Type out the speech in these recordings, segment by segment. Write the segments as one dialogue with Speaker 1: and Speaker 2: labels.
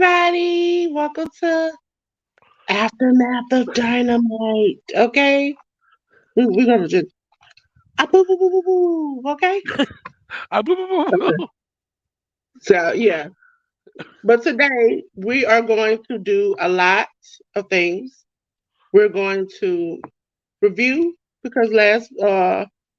Speaker 1: everybody. Welcome to Aftermath of Dynamite. Okay? We're going to just. Boo, boo, boo, boo, boo. Okay? Okay. So, yeah. But today, we are going to do a lot of things. We're going to review because last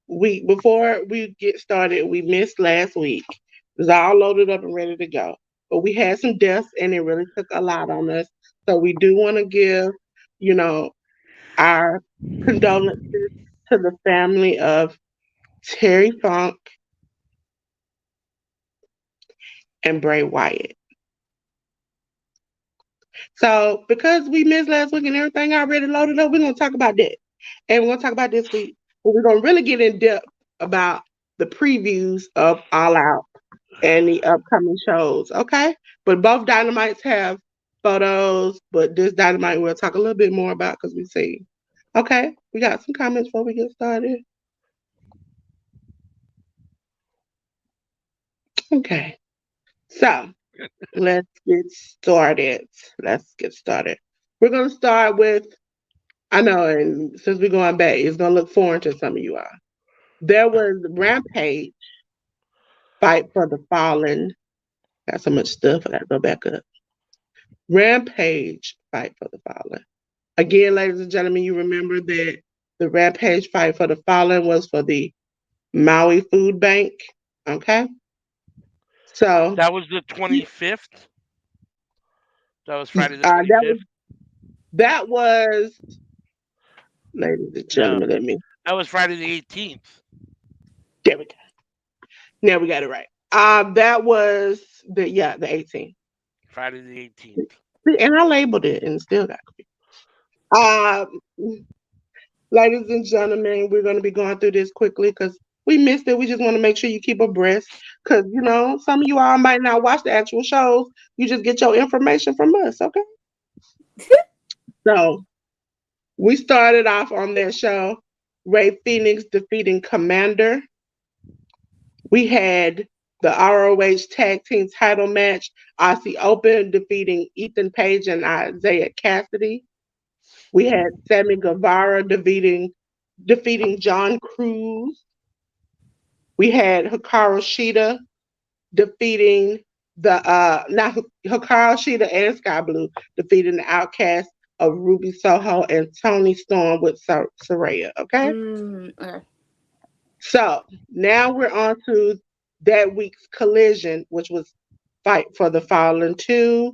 Speaker 1: week, before we get started, we missed last week. It was all loaded up and ready to go. But we had some deaths and it really took a lot on us. So we do want to give, you know, our condolences to the family of Terry Funk and Bray Wyatt. So because we missed last week and everything already loaded up, we're gonna talk about that. And we're gonna talk about this week. But we're gonna really get in depth about the previews of All Out and the upcoming shows. Okay. But both Dynamites have photos, but this Dynamite we'll talk a little bit more about because we see. Okay, we got some comments before we get started. Okay. So let's get started. We're gonna start with I know, and since we're going back, it's gonna look foreign to some of you all. There was Rampage, Fight for the Fallen. Got so much stuff, I gotta go back up. Rampage, Fight for the Fallen. Again, ladies and gentlemen, you remember that the Rampage Fight for the Fallen was for the Maui Food Bank. Okay? So
Speaker 2: That was the 25th. That was Friday the
Speaker 1: that was
Speaker 2: 25th.
Speaker 1: that was ladies and
Speaker 2: No,
Speaker 1: gentlemen, let me
Speaker 2: that was Friday the 18th.
Speaker 1: there we go. Now we got it right. That was the 18th.
Speaker 2: Friday the 18th.
Speaker 1: See, and I labeled it and still got confused. Um, ladies and gentlemen, we're going to be going through this quickly because we missed it. We just want to make sure you keep abreast because some of you all might not watch the actual shows. You just get your information from us, okay? So we started off on that show. Ray Phoenix defeating Commander. We had the ROH Tag Team Title match. Aussie Open defeating Ethan Page and Isaiah Cassidy. We had Sammy Guevara defeating John Cruz. We had Hikaru Shida defeating not Hikaru Shida and Sky Blue defeating the Outcast of Ruby Soho and Tony Storm with Saraya. Okay,
Speaker 3: Okay.
Speaker 1: so now we're on to that week's collision, which was Fight for the Fallen 2,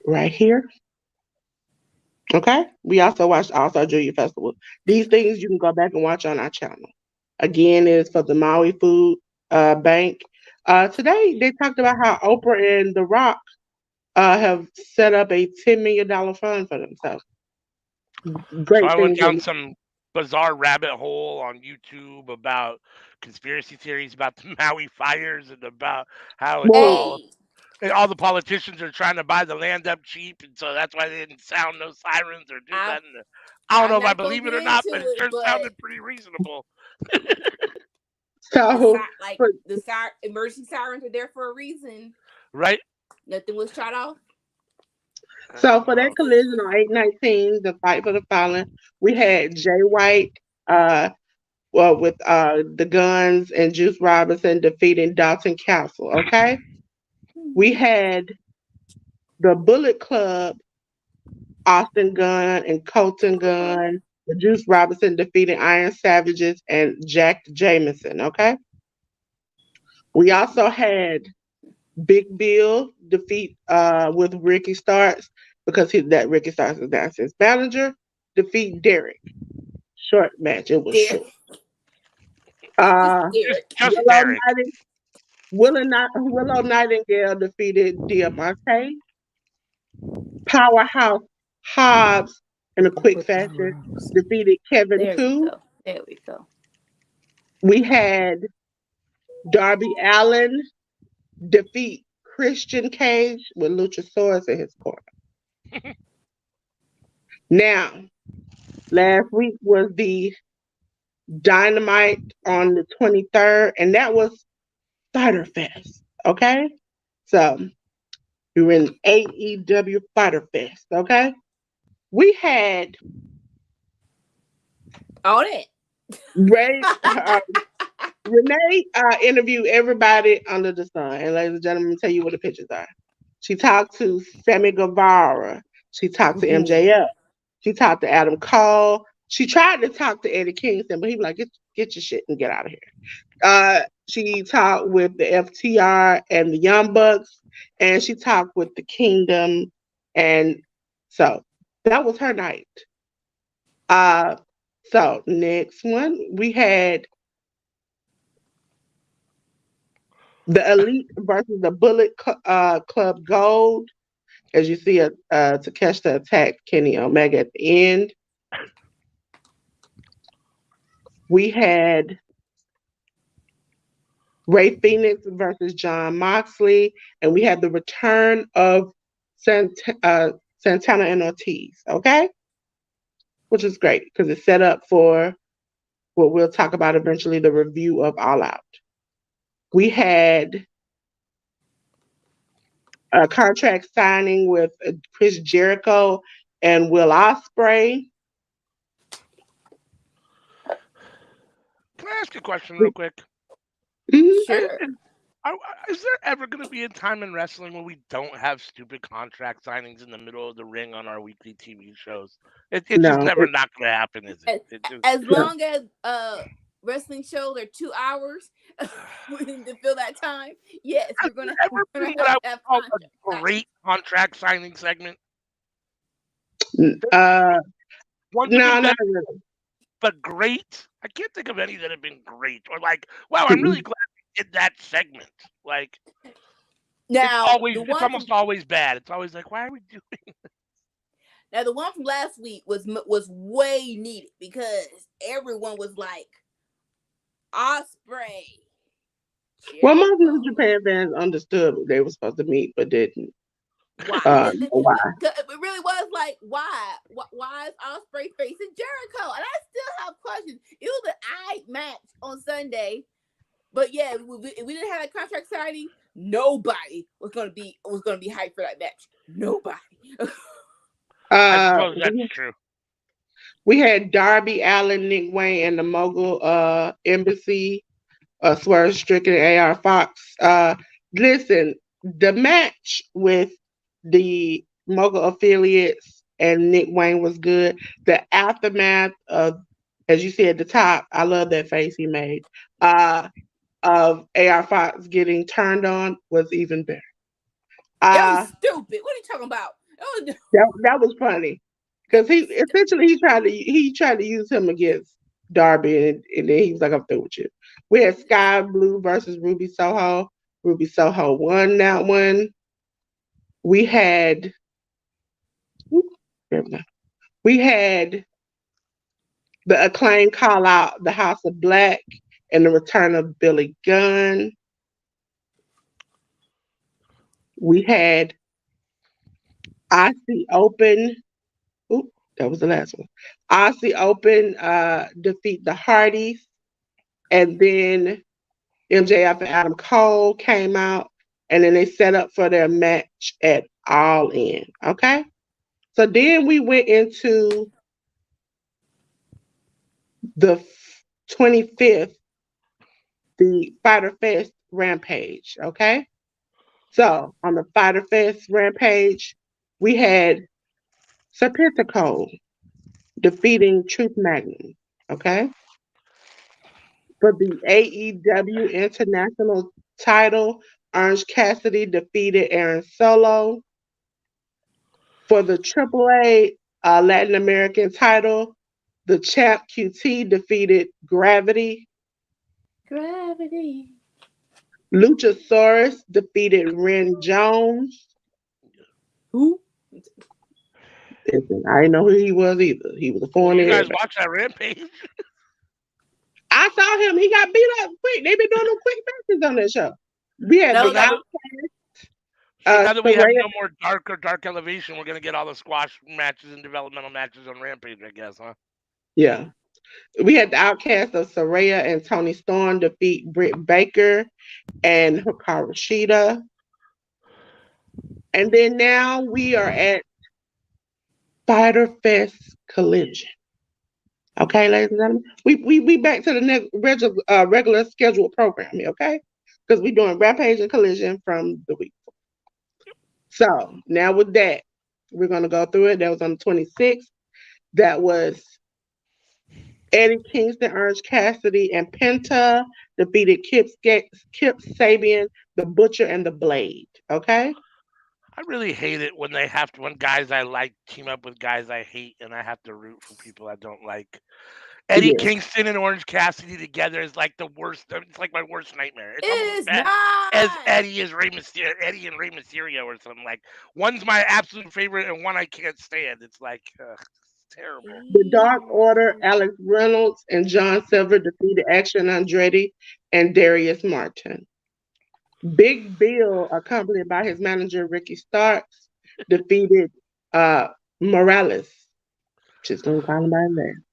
Speaker 1: right here. Okay. We also watched All Star Junior Festival. These things you can go back and watch on our channel. Again, it's for the Maui Food Bank. Today they talked about how Oprah and The Rock have set up a $10 million fund for themselves.
Speaker 2: So
Speaker 1: Great
Speaker 2: I went
Speaker 1: things.
Speaker 2: down some bizarre rabbit hole on YouTube about conspiracy theories about the Maui fires and about how it's
Speaker 1: Well,
Speaker 2: all
Speaker 3: Hey,
Speaker 2: and all the politicians are trying to buy the land up cheap, and so that's why they didn't sound no sirens or do
Speaker 3: I
Speaker 2: that. And I don't know
Speaker 3: I'm
Speaker 2: if I
Speaker 3: not gonna
Speaker 2: believe it
Speaker 3: get
Speaker 2: or not,
Speaker 3: into
Speaker 2: but it
Speaker 3: it,
Speaker 2: sure
Speaker 3: but
Speaker 2: sounded pretty reasonable.
Speaker 1: so
Speaker 3: like
Speaker 1: for,
Speaker 3: the emergency sirens are there for a reason.
Speaker 2: Right?
Speaker 3: Nothing was shot off.
Speaker 1: for that collision on 8/19, the Fight for the Fallen, we had Jay White with the Guns and Juice Robinson defeating Dalton Castle. Okay. We had the Bullet Club, Austin Gunn and Colton Gunn, the Juice Robinson defeating Iron Savages and Jack Jameson. Okay. We also had Big Bill defeat with Ricky Starks because that Ricky Starks is now his manager. Defeat Derek. Short match. It was
Speaker 3: Derek,
Speaker 1: short. Uh,
Speaker 3: Derek.
Speaker 2: Just
Speaker 1: Willow,
Speaker 2: Derek.
Speaker 1: Willow Nightingale defeated Diamante. Powerhouse Hobbs in a quick
Speaker 3: Put the
Speaker 1: fashion
Speaker 3: rose.
Speaker 1: defeated Kevin
Speaker 3: There we
Speaker 1: Koo.
Speaker 3: go. There we go.
Speaker 1: We had Darby Allen defeat Christian Cage with Luchasaurus in his corner. Now, last week was the Dynamite on the 23rd, and that was Starter Fest. Okay? So We were in AEW Fighter Fest. Okay, we had
Speaker 3: All that.
Speaker 1: Ray. Renee interviewed everybody under the sun. And ladies and gentlemen, let me tell you what the pictures are. She talked to Sammy Guevara. She talked to MJF. She talked to Adam Cole. She tried to talk to Eddie Kingston, but he was like, get your shit and get out of here. She talked with the FTR and the Young Bucks, and she talked with the Kingdom. And so that was her night. So next one, we had the Elite versus the Bullet Club Gold. As you see, Takeshita attacked Kenny Omega at the end. We had Ray Phoenix versus John Moxley, and we had the return of Santana and Ortiz, okay? Which is great because it's set up for what we'll talk about eventually, the review of All Out. We had a contract signing with Chris Jericho and Will Ospreay.
Speaker 2: Can I ask a question real quick?
Speaker 1: Mm-hmm.
Speaker 3: Sure.
Speaker 2: Is there ever going to be a time in wrestling when we don't have stupid contract signings in the middle of the ring on our weekly TV shows? It's just never not going to happen, is it?
Speaker 3: As long as wrestling shows are 2 hours to fill that time, yes, we're going to have
Speaker 2: a great contract signing segment.
Speaker 1: No, not really.
Speaker 2: But great. I can't think of any that have been great or like, wow, I'm really glad we did that segment. Like,
Speaker 3: now
Speaker 2: it's almost always bad. It's always like, why are we doing this?
Speaker 3: Now the one from last week was way needed because everyone was like, Ospreay.
Speaker 1: Well, most New Japan fans understood they were supposed to meet, but didn't. Why?
Speaker 3: It really was like, why is Ospreay facing Jericho? And I still have questions. It was an eye match on Sunday, but yeah, if we didn't have a contract signing, nobody was gonna be hyped for that match. Nobody.
Speaker 2: I suppose that's true.
Speaker 1: We had Darby Allin, Nick Wayne, and the Mogul Embassy, Swerve Strickland, and AR Fox. Listen, the match with the Mogul affiliates and Nick Wayne was good. The aftermath of, as you see at the top, I love that face he made, of AR Fox getting turned on was even better.
Speaker 3: That was stupid. What are you talking about?
Speaker 1: That was funny because he tried to use him against Darby, and then he was like, "I'm through with you." We had Sky Blue versus Ruby Soho. Ruby Soho won that one. We had the Acclaim call out the House of Black and the return of Billy Gunn. We had Aussie Open. Ooh, that was the last one. Aussie Open defeat the Hardys, and then MJF and Adam Cole came out, and then they set up for their match at All In. Okay, so then we went into the 25th, the Fighter Fest Rampage. Okay, so on the Fighter Fest Rampage, we had Serpentico defeating Truth Magnum. Okay, for the AEW International title, Orange Cassidy defeated Aaron Solo. For the AAA Latin American title, the champ QT defeated Gravity. Luchasaurus defeated Ren Jones.
Speaker 3: Who?
Speaker 1: Listen, I didn't know who he was either. He was a foreigner.
Speaker 2: You guys watch that Rampage?
Speaker 1: I saw him. He got beat up quick. They've been doing them quick matches on that show. We had
Speaker 2: now that we have no more dark elevation, we're gonna get all the squash matches and developmental matches on Rampage, I guess, huh?
Speaker 1: Yeah. We had the Outcast of Saraya and Tony Storm defeat Britt Baker and Hikaru Shida. And then now we are at Fighter Fest Collision. Okay, ladies and gentlemen, we back to the regular scheduled programming. Okay, because we're doing Rampage and Collision from the week. So now with that, we're gonna go through it. That was on the 26th. That was Eddie Kingston, Orange Cassidy, and Penta defeated Kip Sabian, the Butcher, and the Blade. Okay.
Speaker 2: I really hate it when when guys I like team up with guys I hate, and I have to root for people I don't like. Eddie
Speaker 1: Yeah.
Speaker 2: Kingston and Orange Cassidy together is like the worst. It's like my worst nightmare. It's almost
Speaker 3: It's
Speaker 2: bad
Speaker 3: not.
Speaker 2: as Eddie and Rey Mysterio or something. Like one's my absolute favorite and one I can't stand. It's like it's terrible.
Speaker 1: The Dark Order, Alex Reynolds, and John Silver defeated Action Andretti and Darius Martin. Big Bill, accompanied by his manager Ricky Starks, defeated Morales. Just gonna call him by his name.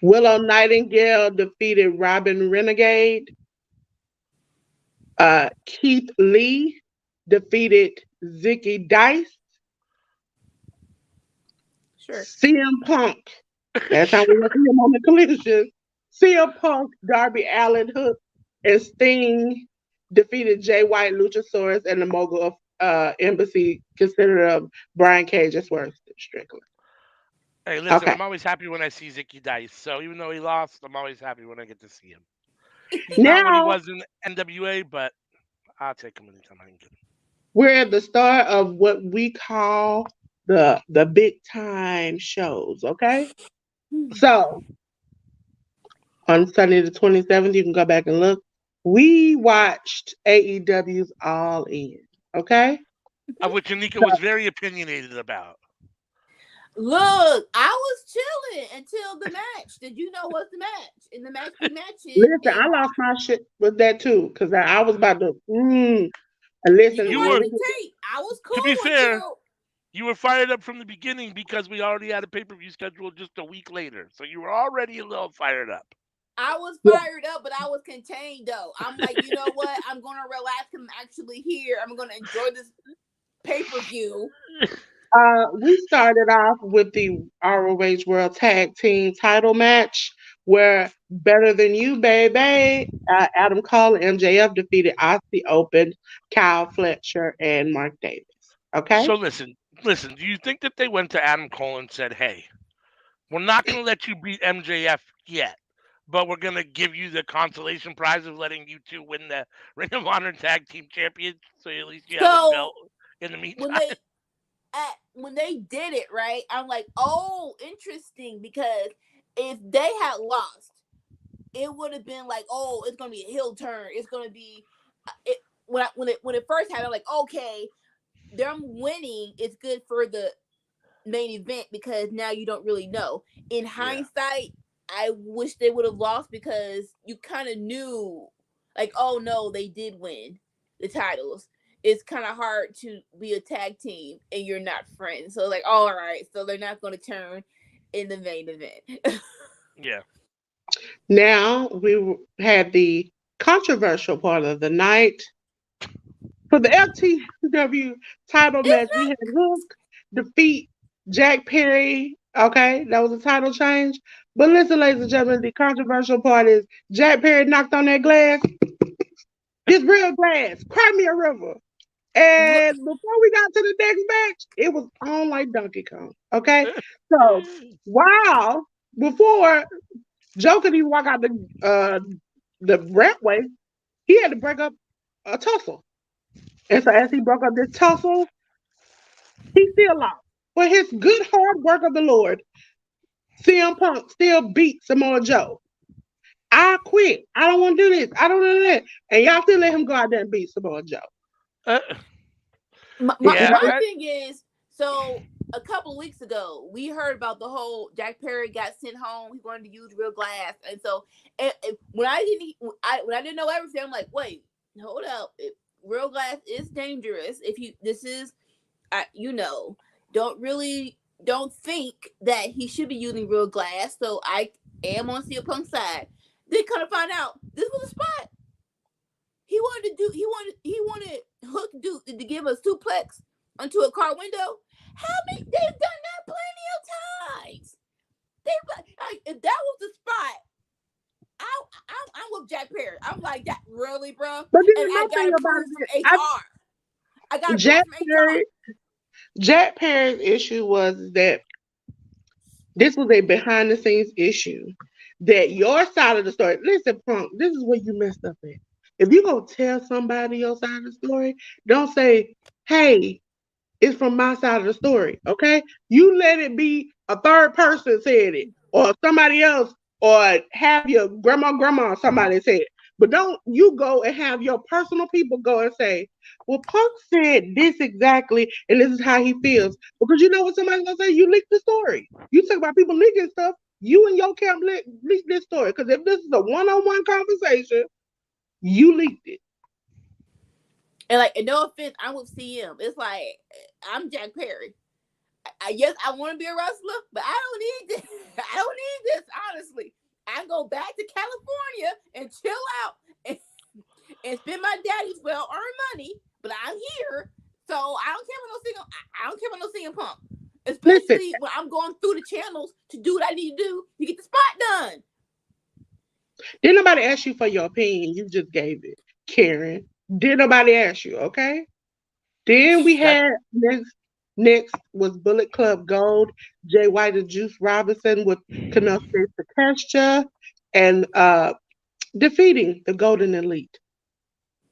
Speaker 1: Willow Nightingale defeated Robin Renegade. Keith Lee defeated Zicky Dice.
Speaker 3: Sure.
Speaker 1: CM Punk. That's how we see him on the collision. CM Punk, Darby Allin, Hook, and Sting defeated Jay White, Luchasaurus, and the Mogul of Embassy, considered Brian Cage as worth Strickland.
Speaker 2: Hey, listen, I'm always happy when I see Zicky Dice. So even though he lost, I'm always happy when I get to see him. He's not what he was in NWA, but I'll take him anytime I can get him.
Speaker 1: We're at the start of what we call the big time shows, okay? So on Sunday the 27th, you can go back and look. We watched AEW's All In, okay?
Speaker 2: Of which Anika was very opinionated about.
Speaker 3: Look, I was chilling until the match. Did you know what's the match? In the match,
Speaker 1: Listen, I lost my shit with that too, because I was about to listen.
Speaker 2: You were,
Speaker 3: I was cool.
Speaker 2: To be fair, you were fired up from the beginning because we already had a pay-per-view scheduled just a week later. So you were already a little fired up.
Speaker 3: I was fired up, but I was contained though. I'm like, you know what? I'm gonna relax. I'm actually here. I'm gonna enjoy this pay-per-view.
Speaker 1: We started off with the ROH World Tag Team title match where Better Than You, Baby, Adam Cole and MJF defeated Aussie Open, Kyle Fletcher, and Mark Davis. Okay?
Speaker 2: So listen, do you think that they went to Adam Cole and said, hey, we're not going to let you beat MJF yet, but we're going to give you the consolation prize of letting you two win the Ring of Honor Tag Team Champions, so at least you have a belt in the meantime?
Speaker 3: When they did it, right, I'm like, oh, interesting, because if they had lost, it would have been like, oh, it's gonna be a heel turn. It's gonna be when it first happened, I'm like, okay, them winning is good for the main event because now you don't really know. In hindsight, I wish they would have lost because you kind of knew, like, oh no, they did win the titles. It's kind of hard to be a tag team and you're not friends. So like, all right, so they're not going to turn in the main event.
Speaker 2: Yeah.
Speaker 1: Now we had the controversial part of the night. For the FTW title match, we had Hook defeat Jack Perry. Okay, that was a title change. But listen, ladies and gentlemen, the controversial part is Jack Perry knocked on that glass. This real glass. Cry me a river. And before we got to the next match, it was on like Donkey Kong. Okay? So, wow. Before Joe could even walk out the rampway, he had to break up a tussle. And so as he broke up this tussle, he still lost. For his good hard work of the Lord, CM Punk still beat Samoa Joe. I quit. I don't want to do this. I don't want to do that. And y'all still let him go out there and beat Samoa Joe.
Speaker 3: My thing is, so a couple of weeks ago, we heard about the whole Jack Perry got sent home. He wanted to use real glass, and so when I didn't know everything, I'm like, wait, hold up, real glass is dangerous. Don't think that he should be using real glass. So I am on CM Punk's side. Then kind of find out this was a spot. He wanted Hook to give us suplex onto a car window. How many? They've done that plenty of times. If that was the spot, I'm with Jack Perry. I'm like, that really, bro?
Speaker 1: But
Speaker 3: And
Speaker 1: then
Speaker 3: I
Speaker 1: my
Speaker 3: got
Speaker 1: thing about
Speaker 3: approved from
Speaker 1: it,
Speaker 3: HR. I got approved
Speaker 1: Jack
Speaker 3: from HR.
Speaker 1: Perry, Jack Perry's issue was that this was a behind the scenes issue. That your side of the story. Listen, Punk, this is where you messed up at. If you gonna tell somebody your side of the story, don't say, "Hey, it's from my side of the story." Okay, you let it be a third person said it, or somebody else, or have your grandma, or somebody said it. But don't you go and have your personal people go and say, "Well, Punk said this exactly, and this is how he feels." Because you know what somebody's gonna say? You leaked the story. You talk about people leaking stuff. You and your camp leak this story. Because if this is a one-on-one conversation, you leaked it.
Speaker 3: And like, and no offense, I'm with CM. It's like I'm Jack Perry. Yes, I want to be a wrestler, but I don't need this. I don't need this. Honestly, I go back to California and chill out and spend my daddy's well-earned money. But I'm here, so I don't care about no single. I don't care about no CM Punk,
Speaker 1: Listen,
Speaker 3: especially when I'm going through the channels to do what I need to do to get the spot done.
Speaker 1: didn't nobody ask you for your opinion. You just gave it, Karen. Did nobody ask you? Okay. Then we
Speaker 2: That
Speaker 1: had next was Bullet Club Gold, Jay White and Juice Robinson with Kenosuke Takeshita, and defeating the Golden Elite.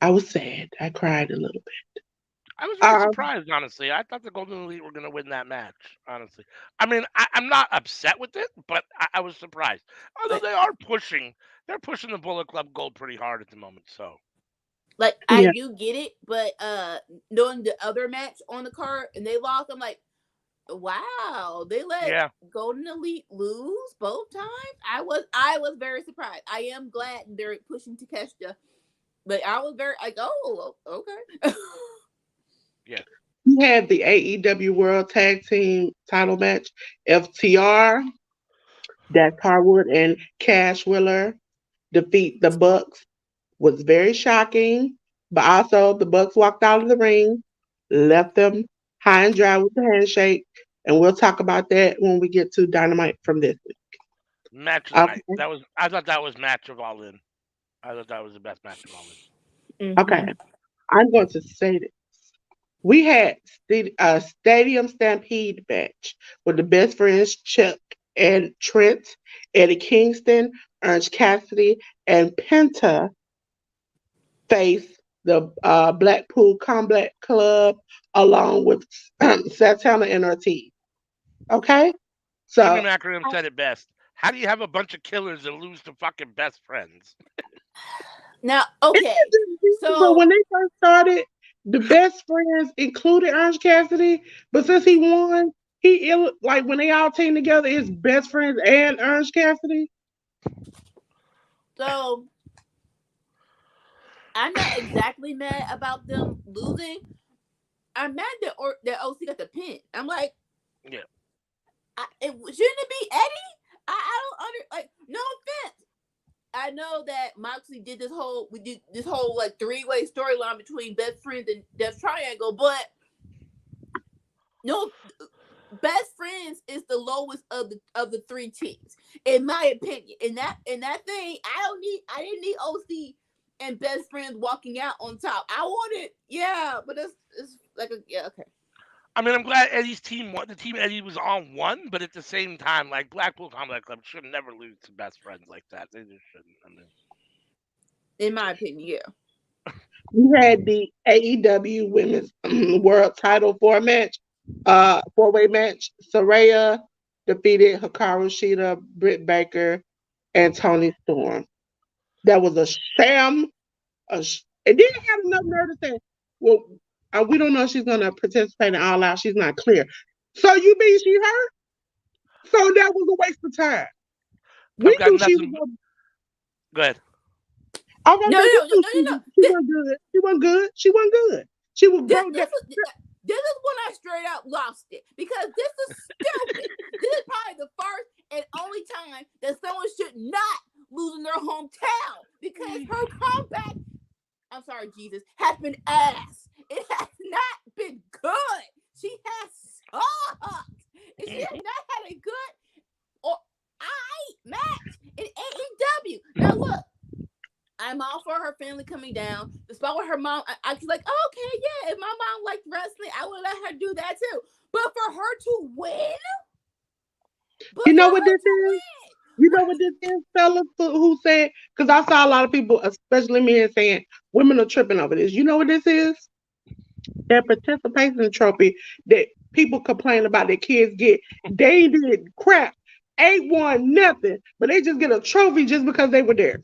Speaker 1: I was sad. I cried a little bit.
Speaker 2: I was very
Speaker 1: Um,
Speaker 2: surprised, honestly. I thought the Golden Elite were going to win that match, honestly. I mean, I'm not upset with it, but I was surprised. Although
Speaker 3: Like,
Speaker 2: they're pushing the Bullet Club Gold pretty hard at the moment. So
Speaker 3: like I
Speaker 1: yeah,
Speaker 3: do get it, but knowing the other match on the card and they lost, I'm like, wow, they let
Speaker 2: yeah,
Speaker 3: Golden Elite lose both times. I was very surprised. I am glad they're pushing Takeshita, but I was very like, oh, okay.
Speaker 2: yeah.
Speaker 1: we had the AEW World Tag Team Title match. FTR, Dax Harwood and Cash Wheeler defeat the Bucks. Was very shocking, but also the Bucks walked out of the ring, left them high and dry with the handshake, and we'll talk about that when we get to Dynamite from this week.
Speaker 2: Match of the night.
Speaker 1: Okay,
Speaker 2: I thought that was match of all in. I thought that was the best match of all in.
Speaker 1: okay.
Speaker 3: Mm-hmm.
Speaker 1: I'm going to say this. We had a Stadium Stampede match with the best friends Chuck and Trent, Eddie Kingston, Ernst Cassidy, and Penta face the Blackpool Combat Club along with Santana and Ortiz. Okay?
Speaker 2: Jimmy
Speaker 1: So,
Speaker 2: Macron said it best. How do you have a bunch of killers and lose to fucking best friends?
Speaker 3: Now,
Speaker 1: it's
Speaker 3: okay,
Speaker 1: just, but
Speaker 3: so
Speaker 1: when they first started, the best friends included Ernst Cassidy, but since he won, like when they all teamed together, his best friends and Ernst Cassidy.
Speaker 3: so I'm not exactly mad about them losing. I'm mad that OC got the pin. I'm like,
Speaker 2: Yeah.
Speaker 3: shouldn't it be Eddie? I don't like. No offense. I know that Moxley did this whole like 3-way storyline between best friends and Death Triangle, but no, best friends is the lowest of the 3 teams, in my opinion. In that thing, I didn't need OC and best friends walking out on top. I wanted, yeah, but it's like okay.
Speaker 2: I mean, I'm glad Eddie's team won. The team Eddie was on won, but at the same time, like Blackpool Combat Club should never lose to best friends like that. They just shouldn't. I mean,
Speaker 3: In my opinion, yeah.
Speaker 1: We had the AEW Women's World Title four-way match. Saraya defeated Hikaru Shida, Britt Baker, and Tony Storm. That was a sham. It didn't have enough nerve to say, well, we don't know if she's going to participate in All Out. She's not clear. So you mean she hurt? So that was a waste of time.
Speaker 2: I've
Speaker 1: We
Speaker 2: got
Speaker 1: knew she was
Speaker 2: nothing.
Speaker 1: going to.
Speaker 2: Go ahead.
Speaker 1: I was
Speaker 3: No,
Speaker 1: going
Speaker 3: no,
Speaker 1: to
Speaker 3: no, no, no.
Speaker 1: she wasn't good. She wasn't good. She wasn't good. She was
Speaker 3: This,
Speaker 1: broke
Speaker 3: this,
Speaker 1: down.
Speaker 3: this is when I straight up lost it because this is stupid. This is probably the first and only time that someone should not lose in their hometown because her comeback, I'm sorry, Jesus, has been ass. It has not been good. family coming down. The spot with her mom, I was like, oh, okay, yeah. If my mom liked wrestling, I would let her do that too. But for her to win,
Speaker 1: you know what this is? You know what this is, fellas, who said, because I saw a lot of people, especially men, saying women are tripping over this. You know what this is? That participation trophy that people complain about their kids get. They did crap, ain't won nothing, but they just get a trophy just because they were there.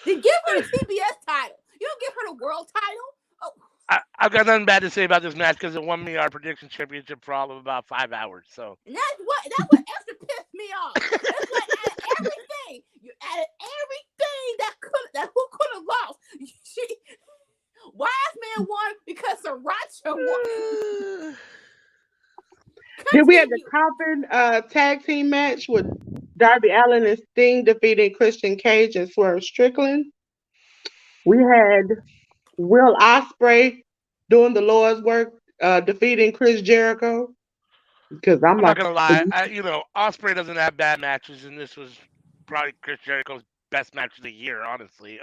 Speaker 3: Then give her the TBS title. You don't give her the world title. Oh.
Speaker 2: I've got nothing bad to say about this match because it won me our prediction championship for all of about 5 hours. So
Speaker 3: and that's what extra pissed me off. That's what added everything. You added everything that who could have lost. Wise Man won because Sriracha won.
Speaker 1: Then we had the Coffin tag team match with Darby Allin and Sting defeating Christian Cage and Swerve Strickland. We had Will Ospreay doing the Lord's work, defeating Chris Jericho. Because I'm
Speaker 2: not
Speaker 1: like,
Speaker 2: gonna lie, Ospreay doesn't have bad matches, and this was probably Chris Jericho's best match of the year. Honestly,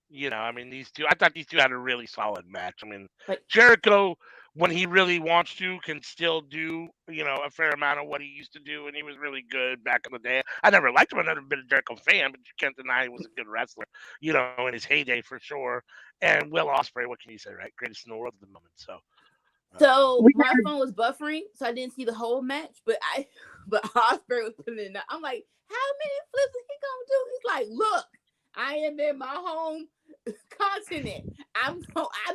Speaker 2: these two. I thought these two had a really solid match. I mean, Jericho, when he really wants to, can still do a fair amount of what he used to do, and he was really good back in the day. I never liked him. I've never been a Jericho fan, but you can't deny he was a good wrestler. In his heyday for sure. And Will Ospreay, what can you say, right? Greatest in the world at the moment.
Speaker 3: So my phone was buffering, so I didn't see the whole match. But Ospreay was putting it up. I'm like, how many flips is he gonna do? He's like, look, I am in my home continent. I'm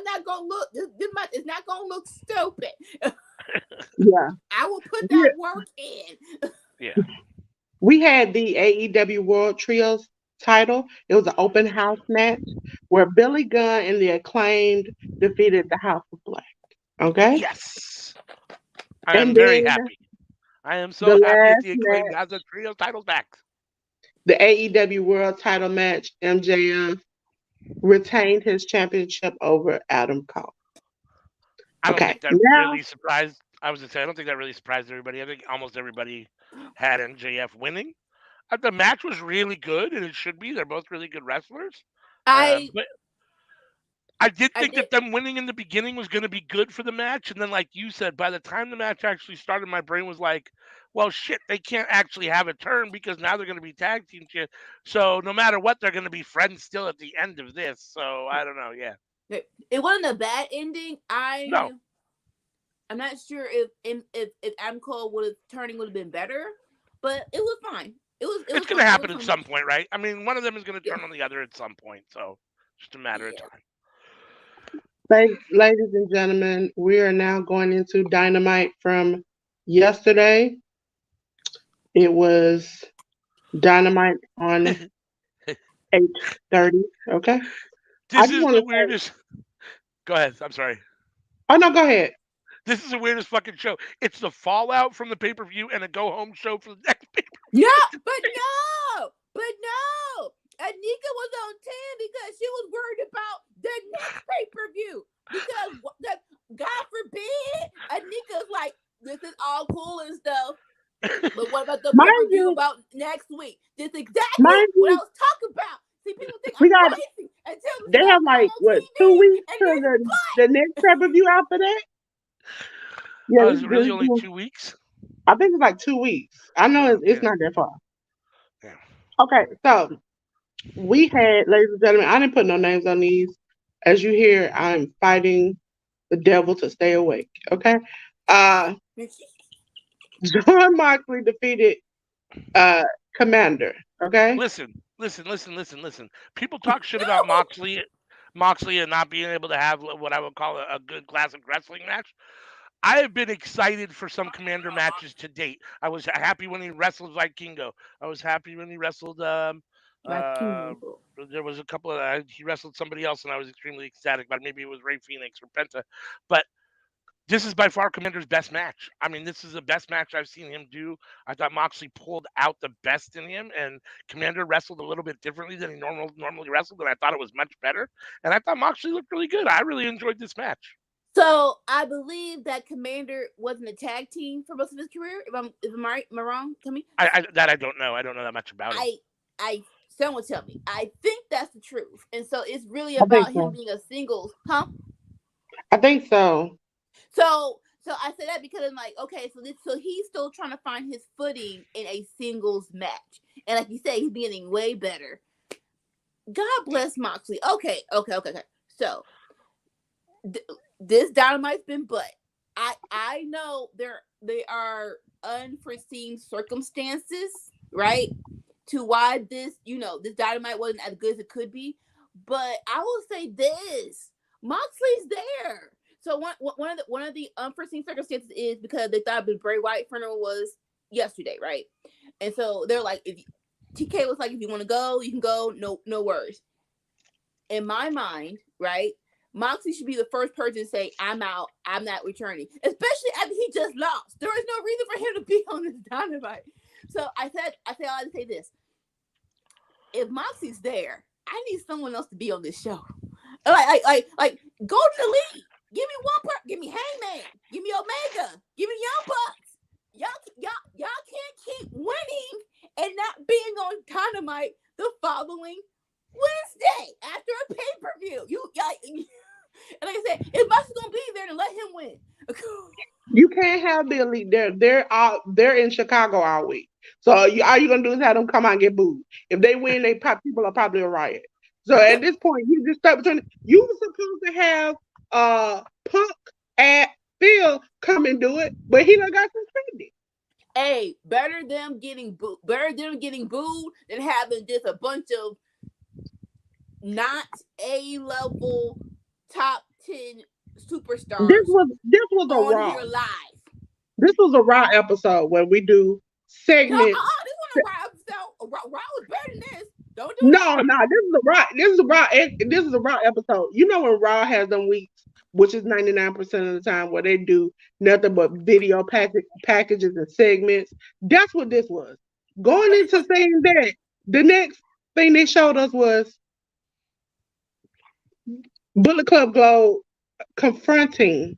Speaker 3: not gonna look. This match is not gonna look stupid.
Speaker 1: Yeah,
Speaker 3: I will put that work in.
Speaker 2: Yeah.
Speaker 1: We had the AEW World Trios title. It was an open house match where Billy Gunn and the Acclaimed defeated the House of Black. Okay.
Speaker 2: Yes. I am very happy. I am so happy that the Acclaimed has the trio titles back.
Speaker 1: The AEW World Title match, MJF retained his championship over Adam Cole.
Speaker 2: I don't think that really surprised. I was gonna say I don't think that really surprised everybody. I think almost everybody had MJF winning. The match was really good, and it should be. They're both really good wrestlers. But I did think that them winning in the beginning was going to be good for the match. And then, like you said, by the time the match actually started, my brain was like, well, shit, they can't actually have a turn because now they're going to be tag team shit. So no matter what, they're going to be friends still at the end of this. So I don't know. Yeah.
Speaker 3: It wasn't a bad ending.
Speaker 2: No.
Speaker 3: I'm not sure if Adam Cole would have been better, but it was fine. It's
Speaker 2: going to happen at some point, right? I mean, one of them is going to turn on the other at some point. So just a matter of time.
Speaker 1: Ladies and gentlemen, we are now going into Dynamite from yesterday. It was Dynamite on 8:30. Okay.
Speaker 2: This is the weirdest. Go ahead. I'm sorry.
Speaker 1: Oh no, go ahead.
Speaker 2: This is the weirdest fucking show. It's the fallout from the pay-per-view and a go-home show for the next pay-per-view.
Speaker 3: Yeah, but no. Anika was on 10 because she was worried about the next pay-per-view. Because God forbid, Anika's like, this is all cool and stuff. But what about the pay-per-view about next week? This is exactly what I was talking about. See, people think I'm crazy until
Speaker 1: they have like 2 weeks to the next pay-per-view after that.
Speaker 2: Yeah, is it really only 2 weeks?
Speaker 1: I think it's like 2 weeks. I know it's not that far.
Speaker 2: Yeah.
Speaker 1: Okay, so we had, ladies and gentlemen, I didn't put no names on these. As you hear, I'm fighting the devil to stay awake. Okay. John Moxley defeated Commander. Okay.
Speaker 2: Listen. People talk shit about Moxley and not being able to have what I would call a good classic wrestling match. I have been excited for some Commander matches to date. I was happy when he wrestled Vikingo. I was happy when he wrestled. There was a couple of he wrestled somebody else, and I was extremely ecstatic about it. Maybe it was Rey Fenix or Penta, but this is by far Commander's best match. I mean, this is the best match I've seen him do. I thought Moxley pulled out the best in him, and Commander wrestled a little bit differently than he normally wrestled, and I thought it was much better. And I thought Moxley looked really good. I really enjoyed this match.
Speaker 3: So I believe that Commander wasn't a tag team for most of his career. Am I right? Am I wrong? Tell me.
Speaker 2: I don't know. I don't know that much about it.
Speaker 3: Someone tell me. I think that's the truth. And so it's really
Speaker 1: I think
Speaker 3: about him
Speaker 1: so.
Speaker 3: being a singles, huh?
Speaker 1: I think so.
Speaker 3: So I say that because I'm like, okay, so he's still trying to find his footing in a singles match. And like you say, he's getting way better. God bless Moxley. Okay. So this Dynamite's been I know they are unforeseen circumstances, right? To why this Dynamite wasn't as good as it could be. But I will say this. Moxley's there. So one of the unforeseen circumstances is because they thought the Bray Wyatt funeral was yesterday, right? And so they're like, if TK was like, if you want to go, you can go. No worries. In my mind, right? Moxley should be the first person to say, I'm out. I'm not returning. Especially after he just lost. There is no reason for him to be on this Dynamite. So I like to say this. If Moxley's there, I need someone else to be on this show. Like go to the league. Give me one part. Give me Hangman. Give me Omega. Give me Young Bucks. Y'all can't keep winning and not being on Dynamite the following Wednesday after a pay-per-view. And like I said, if Moxley's gonna be there, then let him win.
Speaker 1: You can't have the Elite there. They're in Chicago all week. So all you gonna do is have them come out and get booed. If they win, people are probably a riot. So at this point, you just stuck between. You were supposed to have Punk at Phil come and do it, but he done got suspended.
Speaker 3: Hey, better them getting booed than having just a bunch of not A-level top 10 superstars.
Speaker 1: This was a Raw.
Speaker 3: Here live.
Speaker 1: This was a Raw episode where we do segments.
Speaker 3: No, this wasn't a Raw episode. Raw was better than this. Don't do
Speaker 1: No, this is a Raw episode. You know when Raw has them weeks, which is 99% of the time, where they do nothing but video packages and segments. That's what this was. Going into saying that, the next thing they showed us was Bullet Club Gold confronting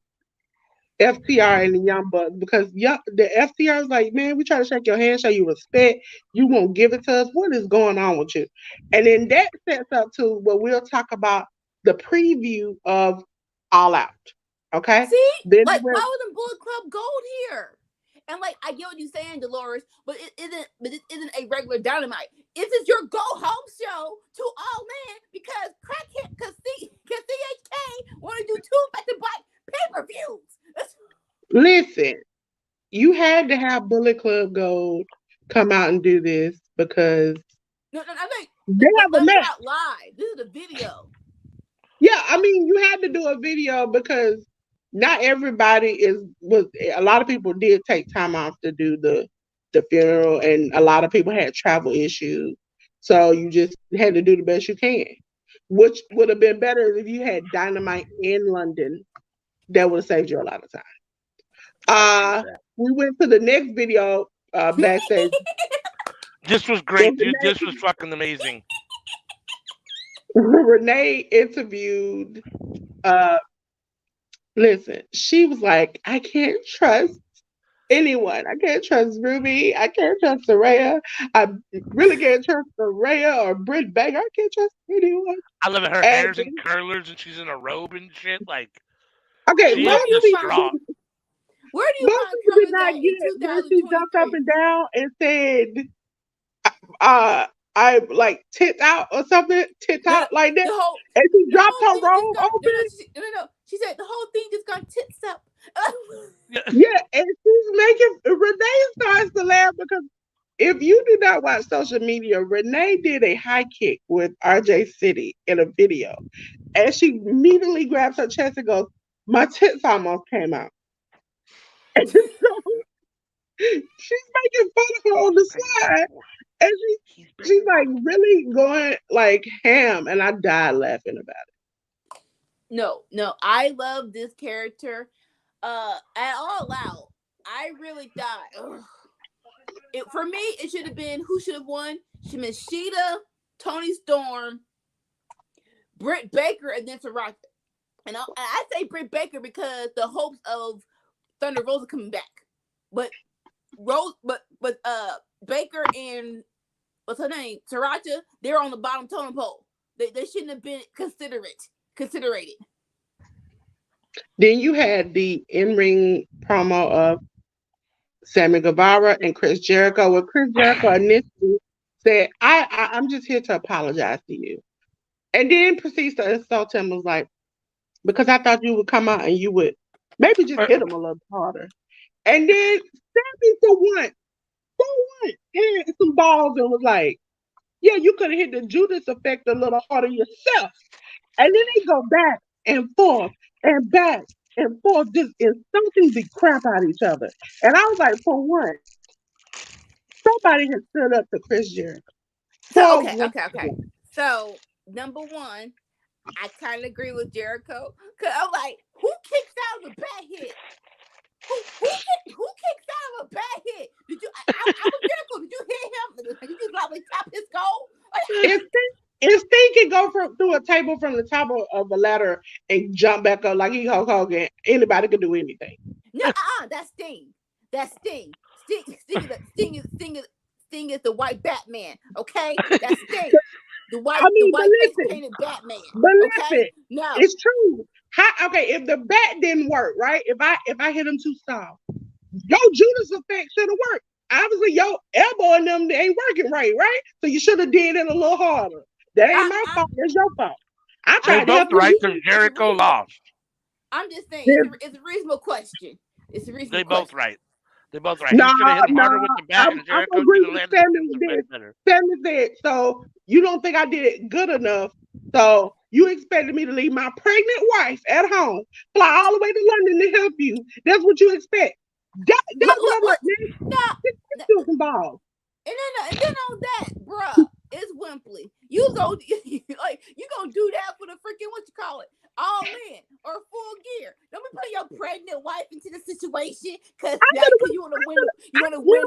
Speaker 1: FTR and the Young Bucks because the FTR is like, man, we try to shake your hand, show you respect. You won't give it to us. What is going on with you? And then that sets up to what we'll talk about the preview of All Out. Okay?
Speaker 3: See?
Speaker 1: Then
Speaker 3: why wasn't Bullet Club Gold here? And like, I get what you're saying, Dolores, but it isn't a regular Dynamite. This is your go home show to all men because CHK want to do 2 back-to-back pay-per-views.
Speaker 1: Listen, you had to have Bullet Club Gold come out and do this because
Speaker 3: I think
Speaker 1: they have a match
Speaker 3: live. This is a video.
Speaker 1: Yeah, I mean, you had to do a video because not everybody a lot of people did take time off to do the funeral, and a lot of people had travel issues. So you just had to do the best you can, which would have been better if you had Dynamite in London. That would have saved you a lot of time. We went to the next video backstage.
Speaker 2: This was great, dude. This was fucking amazing.
Speaker 1: Renee interviewed listen, she was like, I can't trust anyone. I can't trust Ruby. I can't trust Saraya. I really can't trust Saraya or Britt Baker. I can't trust anyone.
Speaker 2: I love it. Her hair's in curlers and she's in a robe and shit. Like,
Speaker 1: okay,
Speaker 2: where do you find
Speaker 1: curlers at she jumped up and down and said, I like tits out or something, tits out like that. And she dropped her robe open.
Speaker 3: No. She said the whole thing just got tits up.
Speaker 1: Yeah, and she's making Renee starts to laugh because if you do not watch social media, Renee did a high kick with RJ City in a video. And she immediately grabs her chest and goes, my tits almost came out. And so she's making fun of her on the side. And she's like really going like ham, and I died laughing about it.
Speaker 3: No, I love this character. At All Out, I really thought for me it should have been who should have won. Should have been Sheeta, Toni Storm, Britt Baker, and then Saraya. And I say Britt Baker because the hopes of Thunder Rosa coming back, but Baker and what's her name? Sriracha, they're on the bottom totem pole. They shouldn't have been considerated.
Speaker 1: Then you had the in-ring promo of Sammy Guevara and Chris Jericho, where Chris Jericho initially said, I'm just here to apologize to you. And then proceeds to insult him, was like, because I thought you would come out and you would maybe just hit him a little harder. And then Sammy for once, had some balls and was like, yeah, you could have hit the Judas effect a little harder yourself. And then they go back and forth and back and forth, just insulting the crap out of each other. And I was like, for one, somebody has stood up to Chris Jericho.
Speaker 3: So, okay. So, number one, I kind of agree with Jericho. Because I'm like, who kicks out of a bad hit? Who kicks out of a bad hit? Did you? I was Jericho. Did you hit him? Did you just like tap his goal?
Speaker 1: If Sting can go through a table from the top of a ladder and jump back up like he Hulk Hogan, anybody can do anything.
Speaker 3: No, that's Sting. That's Sting. Sting is the white Batman. Okay, that's Sting. The white painted Batman.
Speaker 1: But
Speaker 3: okay?
Speaker 1: Listen,
Speaker 3: no,
Speaker 1: it's true. If the bat didn't work, right? If I hit him too soft, your Judas effect should have worked. Obviously, your elbow and them, they ain't working right? So you should have did it a little harder. That ain't my fault. That's your fault. I tried
Speaker 2: to help right because Jericho lost.
Speaker 3: I'm just saying, it's a reasonable question. It's a reasonable
Speaker 2: question.
Speaker 3: Both
Speaker 2: right. They both right. He should have hit him harder with the bat, and Jericho should have landed better.
Speaker 1: Sammy said, so you don't think I did it good enough, so you expected me to leave my pregnant wife at home, fly all the way to London to help you. That's what you expect. That's what I'm like, man. Some balls.
Speaker 3: And then on that, bruh, it's Wembley. You gonna do that for the freaking all in or full gear. Don't be putting your pregnant wife into the situation because you want to win. You want to win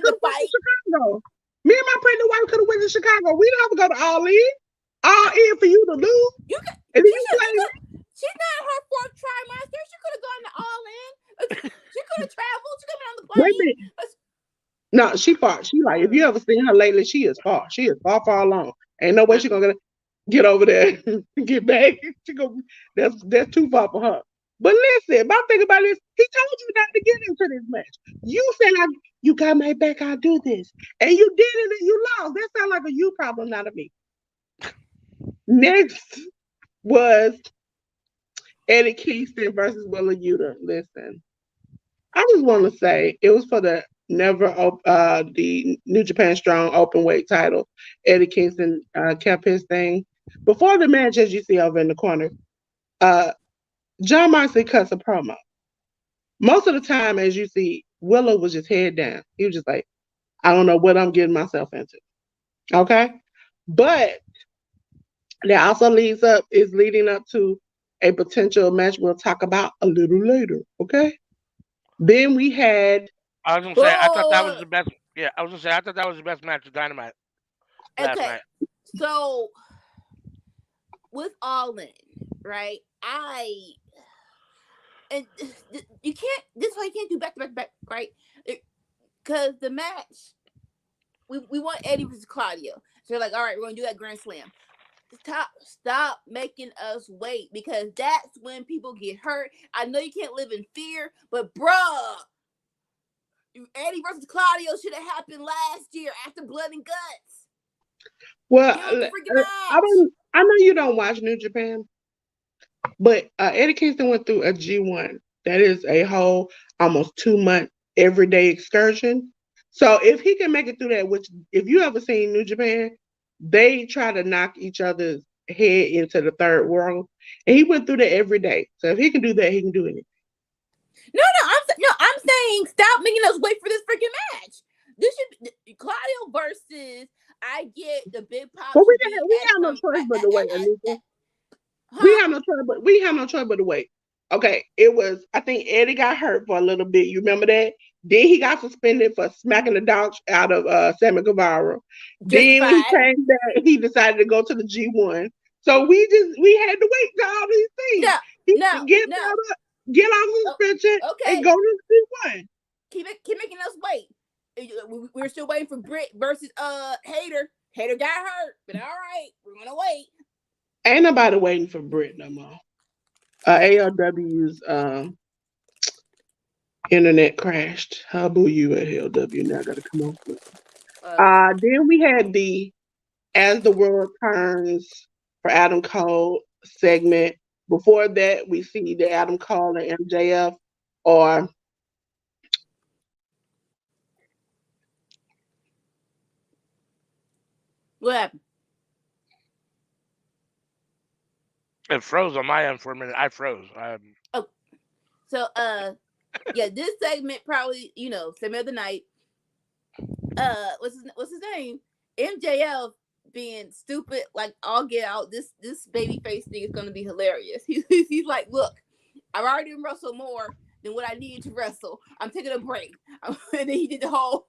Speaker 3: the fight.
Speaker 1: Chicago. Me and my pregnant wife could have went to Chicago. We don't have to go to All In for you to lose.
Speaker 3: She's not her fourth trimester. She could have gone to All In. She could have traveled. She could have been on the plane.
Speaker 1: Wait a minute. No, she far. She like, if you ever seen her lately, she is far. She is far along. Ain't no way she gonna get over there and get back. That's too far for her. But listen, my thing about this, he told you not to get into this match. You said, you got my back, I'll do this. And you did it and you lost. That sounds like a you problem, not a me. Next was Eddie Kingston versus Willa Yuta. Listen, I just want to say it was for the New Japan Strong Openweight title. Eddie Kingston kept his thing. Before the match, as you see over in the corner, John Moxley cuts a promo. Most of the time, as you see, Willow was just head down. He was just like, I don't know what I'm getting myself into. Okay? But that also is leading up to a potential match we'll talk about a little later. Okay? Then we had...
Speaker 2: I was gonna say, I thought that was the best. Yeah, I was gonna say, I thought that was the best match of Dynamite last night.
Speaker 3: So with All In, right? You can't. This is why you can't do back to back, right? Because the match, we want Eddie versus Claudio. So they're like, all right, we're gonna do that Grand Slam. Stop making us wait because that's when people get hurt. I know you can't live in fear, but bruh. Eddie versus Claudio should have happened last year after Blood and Guts.
Speaker 1: Well, I know you don't watch New Japan, but Eddie Kingston went through a G1. That is a whole almost 2-month everyday excursion. So if he can make it through that, which if you ever seen New Japan, they try to knock each other's head into the third world, and he went through that every day. So if he can do that, he can do anything.
Speaker 3: I'm saying stop making us wait for this freaking match. This should be Claudio versus. I get the big pop.
Speaker 1: But we have no choice but to wait, Anita. We have no choice but to wait. Okay, it was. I think Eddie got hurt for a little bit. You remember that? Then he got suspended for smacking the dog out of Sammy Guevara. Then he came back. He decided to go to the G1. So we had to wait till all these things. Get off suspension and go to the G1.
Speaker 3: Keep making us wait. We're still waiting for Britt versus Britt got hurt, but all right, we're gonna wait.
Speaker 1: Ain't nobody waiting for Britt no more. ALW's internet crashed. How boo you at ALW? Now I gotta come on. Then we had the As the World Turns for Adam Cole segment. Before that, we see the Adam Cole and MJF or
Speaker 3: what happened?
Speaker 2: It froze on my end for a minute. I froze.
Speaker 3: Oh, so yeah, this segment probably segment of the night. What's his name? MJF being stupid like all get out. This baby face thing is gonna be hilarious. He's like, look, I've already wrestled more than what I needed to wrestle. I'm taking a break. And then he did the whole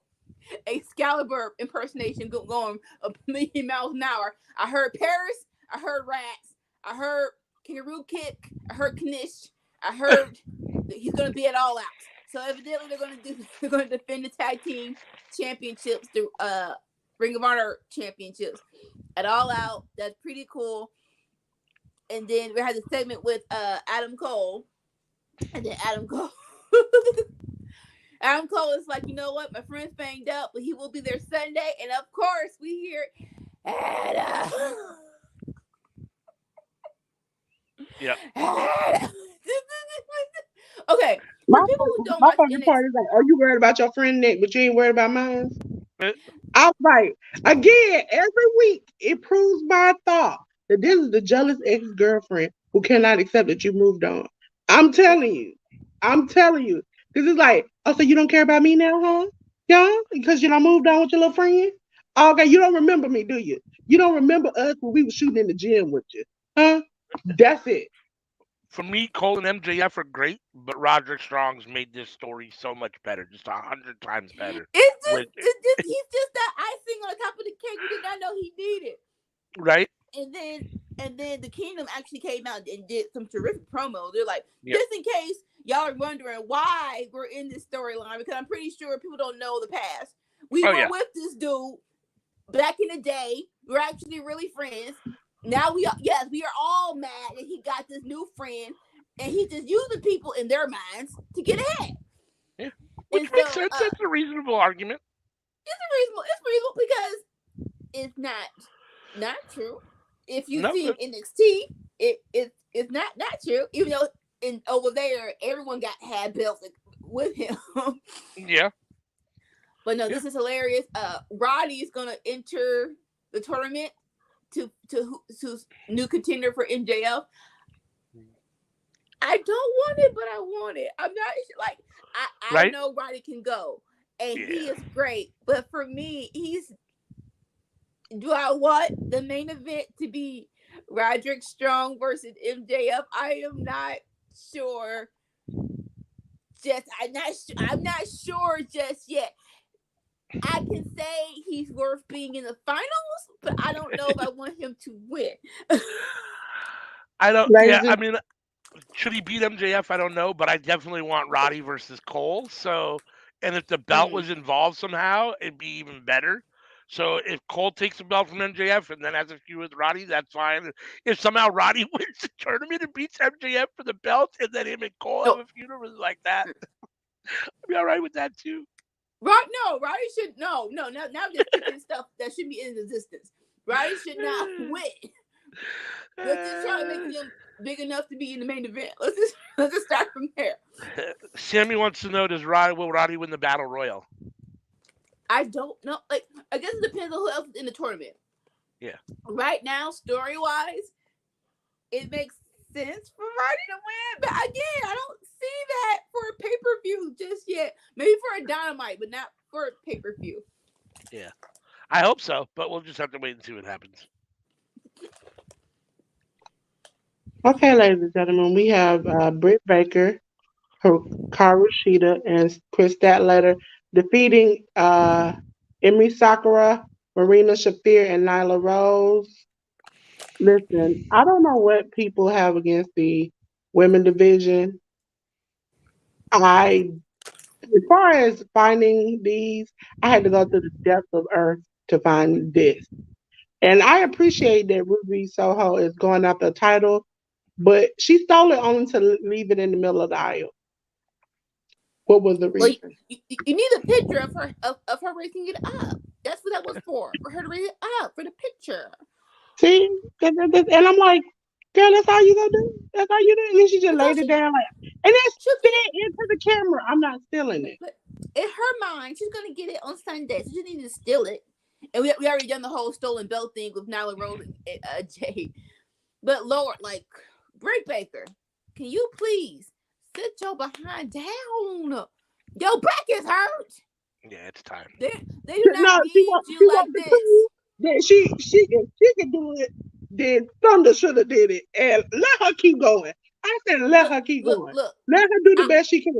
Speaker 3: Excalibur impersonation going a million miles an hour. I heard Paris. I heard Rats. I heard Kangaroo Kick. I heard Knish. I heard that he's gonna be at All Out. So evidently they're gonna defend the tag team championships through Ring of Honor championships at All Out. That's pretty cool. And then we had the segment with Adam Cole, and then Adam Cole is like, you know what, my friend's banged up, but he will be there Sunday. And of course we hear Adam.
Speaker 2: Yeah.
Speaker 3: Okay.
Speaker 1: My fucking part is like, are you worried about your friend Nick, but you ain't worried about mine? I was like, again, every week it proves my thought that this is the jealous ex-girlfriend who cannot accept that you moved on. I'm telling you. Because it's like, oh, so you don't care about me now, huh? Yeah? Because you don't moved on with your little friend? Okay, you don't remember me, do you? You don't remember us when we were shooting in the gym with you, huh? That's it.
Speaker 2: For me, Cole and MJF are great, but Roderick Strong's made this story so much better, just 100 times better.
Speaker 3: He's just that icing on top of the cake we did not know he needed.
Speaker 2: Right.
Speaker 3: And then the Kingdom actually came out and did some terrific promos. They're like, just in case y'all are wondering why we're in this storyline, because I'm pretty sure people don't know the past. We were with this dude back in the day. We're actually really friends. Now we are all mad that he got this new friend, and he's just using people in their minds to get ahead.
Speaker 2: Yeah, which makes sense. That's a reasonable argument.
Speaker 3: It's reasonable because it's not true. If you see NXT, it's not true. Even though over there everyone had belts with him.
Speaker 2: Yeah.
Speaker 3: But no, this is hilarious. Roddy's gonna enter the tournament to new contender for MJF. I don't want it, but I want it. I'm not like I know Roddy can go, and he is great. But for me, do I want the main event to be Roderick Strong versus MJF? I am not sure. I'm not sure just yet. I can say he's worth being in the finals, but I don't know if I want him to win.
Speaker 2: I don't. Yeah, I mean, should he beat MJF? I don't know, but I definitely want Roddy versus Cole. So, and if the belt was involved somehow, it'd be even better. So if Cole takes the belt from MJF and then has a feud with Roddy, that's fine. If somehow Roddy wins the tournament and beats MJF for the belt, and then him and Cole have a feud like that, I'd be all right with that too.
Speaker 3: Roddy should now this stuff that should be in existence. Roddy should not win. Let's just try to make him big enough to be in the main event. Let's just start from there.
Speaker 2: Sammy wants to know: will Roddy win the Battle Royal?
Speaker 3: I don't know. Like, I guess it depends on who else is in the tournament.
Speaker 2: Yeah.
Speaker 3: Right now, story wise, it makes sense for Roddy to win, but again, I don't see that for a pay-per-view just yet. Maybe for a Dynamite, but not for a pay-per-view.
Speaker 2: Yeah, I hope so, but we'll just have to wait and see what happens.
Speaker 1: Okay, ladies and gentlemen, we have Britt Baker, Hikaru Shida, and Chris Statlander defeating Emi Sakura, Marina Shafir, and Nyla Rose. Listen, I don't know what people have against the women division. As far as finding these, I had to go to the depths of earth to find this. And I appreciate that Ruby Soho is going after the title, but she stole it only to leave it in the middle of the aisle. What was the
Speaker 3: Like
Speaker 1: reason?
Speaker 3: you need a picture of her of her raising it up. That's what that was for her to raise it up for the picture.
Speaker 1: See, and I'm like, girl, that's how you gonna do it? That's how you do it? And then she just
Speaker 3: Because
Speaker 1: laid it down like, and then
Speaker 3: she'll get
Speaker 1: said into the camera, I'm not stealing it.
Speaker 3: but in her mind, she's gonna get it on Sunday, so she needs to steal it. And we already done the whole stolen belt thing with Nyla Rose and Jay. But Lord, like Britt Baker, can you please sit your behind down? Your back is hurt.
Speaker 2: Yeah, it's time.
Speaker 3: They do
Speaker 1: No,
Speaker 3: not need
Speaker 1: she
Speaker 3: you like
Speaker 1: wants to
Speaker 3: this.
Speaker 1: prove that if she can do it, then Thunder should have did it. And let her keep going. I said let her keep going.
Speaker 3: Look.
Speaker 1: Let her do the best she can.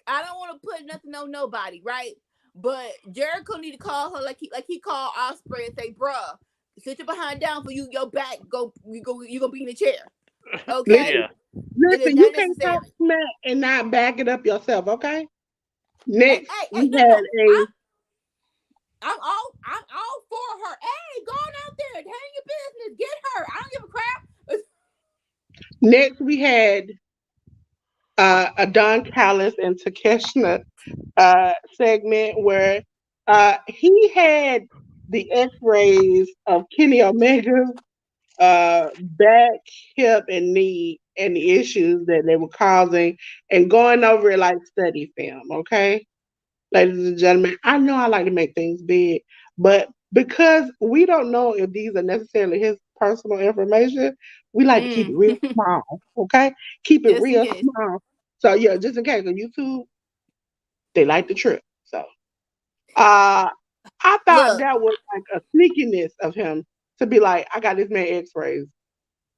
Speaker 3: I don't want to put nothing on nobody, right? But Jericho need to call her like he called Osprey and say, "Bruh, sit your behind down for your back. You gonna be in the chair, okay?
Speaker 2: Yeah.
Speaker 1: Listen, you can't talk smack and not back it up yourself, okay? Next, we had a.
Speaker 3: I'm all for her. Hey, go on out there and handle your business. Get her. I don't give a crap.
Speaker 1: Next, we had a Don Callis and Takeshna segment where he had the X-rays of Kenny Omega's back, hip, and knee, and the issues that they were causing, and going over it like study film. Okay, ladies and gentlemen, I know I like to make things big, but because we don't know if these are necessarily his personal information, we like to keep it real small. Okay, keep it real small. So yeah, just in case on YouTube, they like the trip. So I thought that was like a sneakiness of him to be like, I got this man X-rays.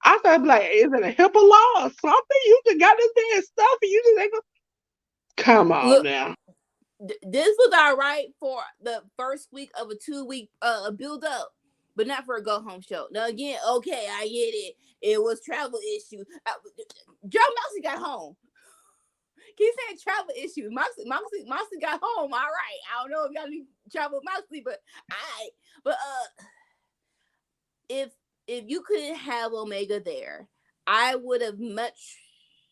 Speaker 1: I thought like, is it a HIPAA law or something? You just got this man stuff and you just ain't gonna... Come on now.
Speaker 3: This was all right for the first week of a 2-week build up, but not for a go home show. Now again, okay, I get it. It was travel issue. Joe Moxley got home. Keep saying travel issue. Moxley got home. All right. I don't know if y'all need travel with Moxley, but if you couldn't have Omega there, I would have much.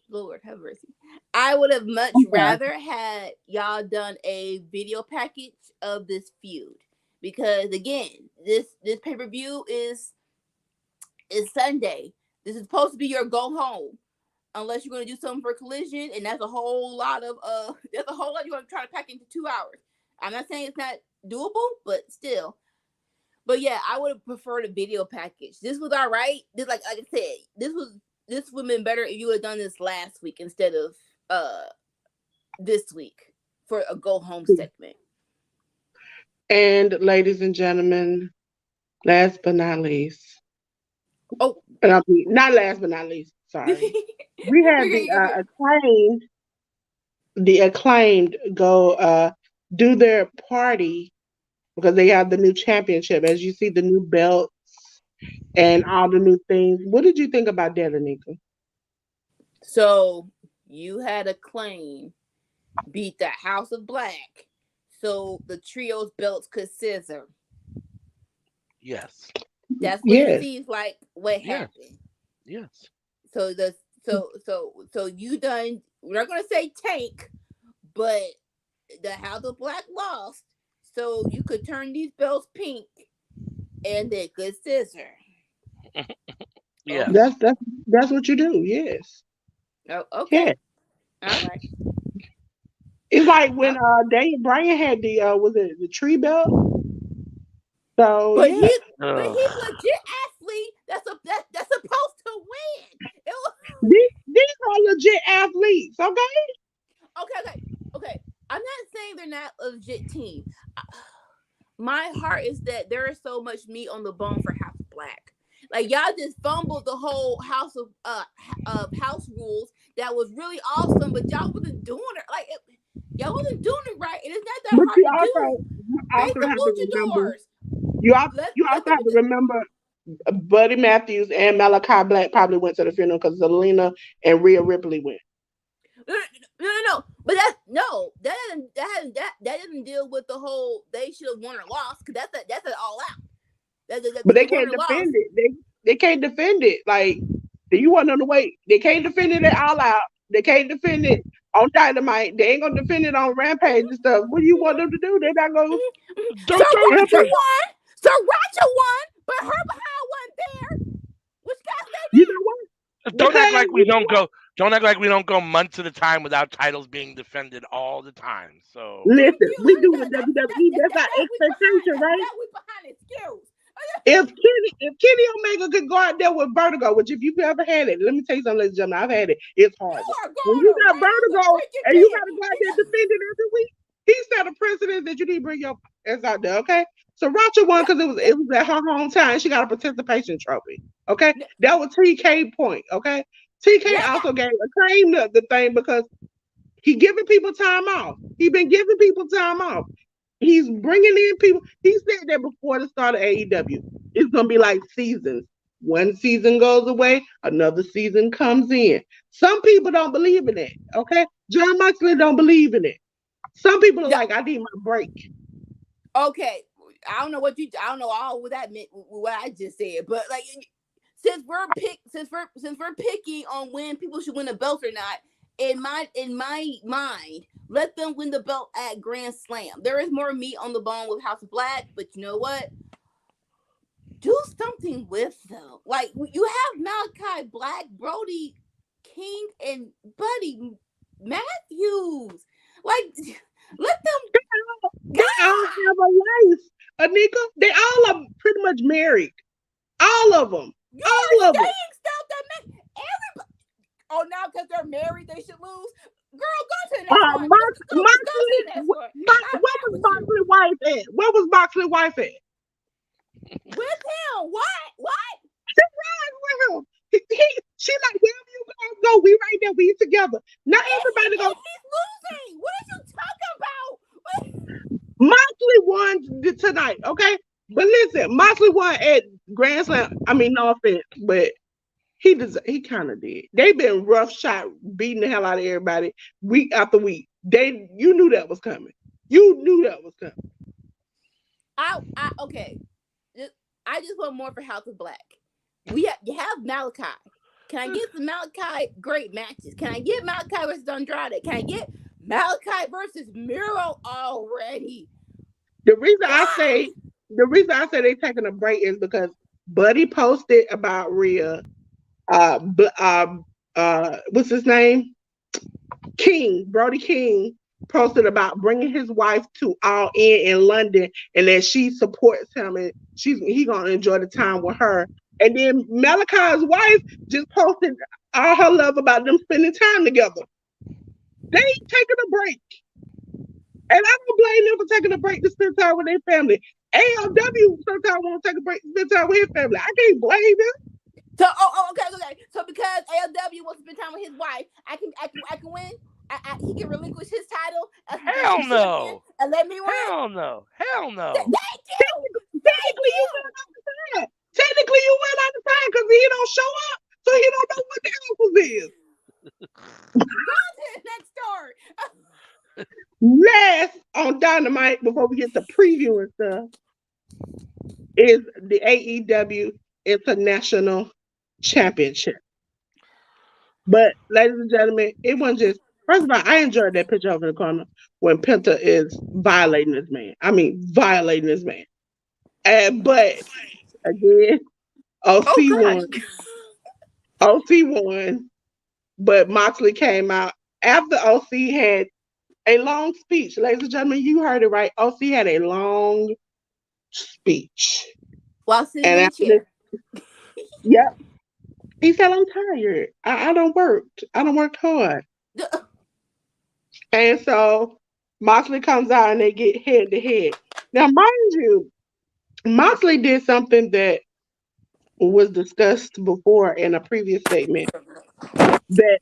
Speaker 3: Lord have mercy. I would have much rather had y'all done a video package of this feud, because again, this pay-per-view is Sunday. This is supposed to be your go home, unless you're going to do something for Collision, and that's a whole lot of you're going to try to pack into 2 hours. I'm not saying it's not doable, but still. But yeah, I would have preferred a video package. This was all right. This, like I said, this would have been better if you would have done this last week instead of this week for a go home segment.
Speaker 1: And ladies and gentlemen, last but not least. Oh, not last but not least. Sorry, we had the acclaimed go do their party because they have the new championship. As you see, the new belts and all the new things. What did you think about that, Anika?
Speaker 3: So you had Acclaim beat the House of Black, so the trio's belts could scissor.
Speaker 2: Yes.
Speaker 3: That's what it seems like. What happened?
Speaker 2: Yes.
Speaker 3: So you done. We're not gonna say tank, but the House of Black lost, so you could turn these belts pink, and they could scissor.
Speaker 2: Yeah,
Speaker 1: that's what you do. Yes.
Speaker 3: Oh, okay. Yeah. All right.
Speaker 1: It's like when Daniel Bryan had the was it the tree belt? So
Speaker 3: but he's legit athlete. That's supposed to win.
Speaker 1: These are legit athletes.
Speaker 3: Okay. I'm not saying they're not a legit team. My heart is that there is so much meat on the bone for House of Black. Like y'all just fumbled the whole house of house rules that was really awesome, but y'all wasn't doing it like y'all wasn't doing it right. And it's not that hard to do.
Speaker 1: You also have to remember Buddy Matthews and Malachi Black probably went to the funeral because Zelina and Rhea Ripley went.
Speaker 3: No. But that doesn't deal with the whole they should have won or lost, because that's an all out.
Speaker 1: But they
Speaker 3: The
Speaker 1: can't
Speaker 3: winner lost.
Speaker 1: defend it. They can't defend it. Like you want them to wait. They can't defend it at All Out. They can't defend it on Dynamite. They ain't gonna defend it on Rampage and stuff. What do you want them to do? They're not gonna.
Speaker 3: So Racha won. So Racha won, but her behind wasn't there. Which got
Speaker 1: You
Speaker 3: they
Speaker 1: know what?
Speaker 2: Don't act
Speaker 1: Because
Speaker 2: like we don't go. Don't act like we don't go months at a time without titles being defended all the time. So
Speaker 3: Thank
Speaker 1: listen,
Speaker 3: you.
Speaker 1: we do with WWE. That's our
Speaker 3: That we behind.
Speaker 1: expectation, right?
Speaker 3: That we behind excuse.
Speaker 1: If Kenny Omega could go out there with vertigo, which if you've ever had it, let me tell you something, ladies and gentlemen, I've had it. It's
Speaker 3: You
Speaker 1: horrible.
Speaker 3: are
Speaker 1: When
Speaker 3: going
Speaker 1: you got
Speaker 3: around the
Speaker 1: vertigo
Speaker 3: freaking
Speaker 1: and you
Speaker 3: bed.
Speaker 1: got to go out there and defend it every week, he set a precedent that you need to bring your ass out there, okay? So Racha won because it was at her hometown. She got a participation trophy, okay? That was TK point, okay? TK also gave a claim to the thing because he giving people time off. He been giving people time off. He's bringing in people. He said that before the start of AEW. It's gonna be like seasons. One season goes away, another season comes in. Some people don't believe in it. Okay, John Moxley don't believe in it. Some people are like, I need my break.
Speaker 3: Okay, I don't know I don't know all what that meant. What I just said, but like since we're picky on when people should win a belt or not. In my mind, let them win the belt at Grand Slam. There is more meat on the bone with House of Black, but you know what? Do something with them. Like you have Malachi Black, Brody King, and Buddy Matthews. Like let them.
Speaker 1: They all have a life, Anika. They all are pretty much married. All of them. All of them.
Speaker 3: Stuff that make everybody. Oh, now because they're married, they should lose. Girl, go to the next one. Go to the next one.
Speaker 1: Where was Moxley's wife at? Where was Moxley's wife at?
Speaker 3: With him. What?
Speaker 1: She was with him. She like, wherever you guys go, we right there, we together. Not everybody goes.
Speaker 3: He's losing. What are you talking about?
Speaker 1: Moxley won tonight, okay? But listen, Moxley won at Grand Slam. I mean, no offense, but he kind of did. They've been rough shot, beating the hell out of everybody week after week. You knew that was coming. You knew that was coming.
Speaker 3: Okay. I just want more for House of Black. You have Malachi. Can I get some Malachi great matches? Can I get Malachi versus Andrade? Can I get Malachi versus Miro already?
Speaker 1: The reason I say they're taking a break is because Buddy posted about Rhea. What's his name? Brody King posted about bringing his wife to All In London and that she supports him and he gonna enjoy the time with her. And then Malachi's wife just posted all her love about them spending time together. They ain't taking a break. And I don't blame them for taking a break to spend time with their family. ALW sometimes want to take a break to spend time with his family. I can't blame them.
Speaker 3: So, okay. So because ALW wants to spend time with his wife, I can win. He can relinquish his title.
Speaker 2: Hell no.
Speaker 3: And let me win.
Speaker 2: Hell no.
Speaker 3: Thank you.
Speaker 1: Technically, you went out the time. Technically, you went out the time because he don't show up, so he don't know what the album is.
Speaker 3: Go to the next story.
Speaker 1: Last on Dynamite, before we get to preview and stuff, is the AEW International Championship. But, ladies and gentlemen, it wasn't just. First of all, I enjoyed that picture over in the corner when Penta is violating this man. But again, OC won. OC won. But Moxley came out after OC had a long speech. Ladies and gentlemen, you heard it right. OC had a long speech.
Speaker 3: While sitting in the chair.
Speaker 1: Yep. He said, I'm tired. I don't work. I don't work hard. And so Moxley comes out and they get head to head. Now, mind you, Moxley did something that was discussed before in a previous segment that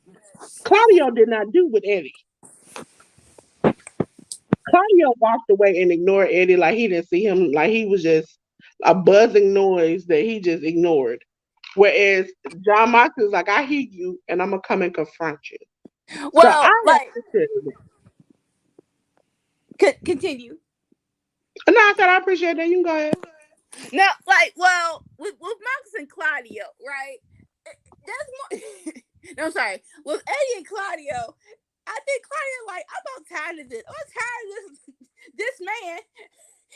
Speaker 1: Claudio did not do with Eddie. Claudio walked away and ignored Eddie like he didn't see him, like he was just a buzzing noise that he just ignored. Whereas John Moxley was like, I hear you and I'm going to come and confront you.
Speaker 3: Well, continue.
Speaker 1: No, I said I appreciate that. You can go ahead.
Speaker 3: Now, like, well, with Marcus and Claudio, right? That's more. No, I'm sorry. With Eddie and Claudio, I think Claudio like, I'm about tired of this. I'm tired of this man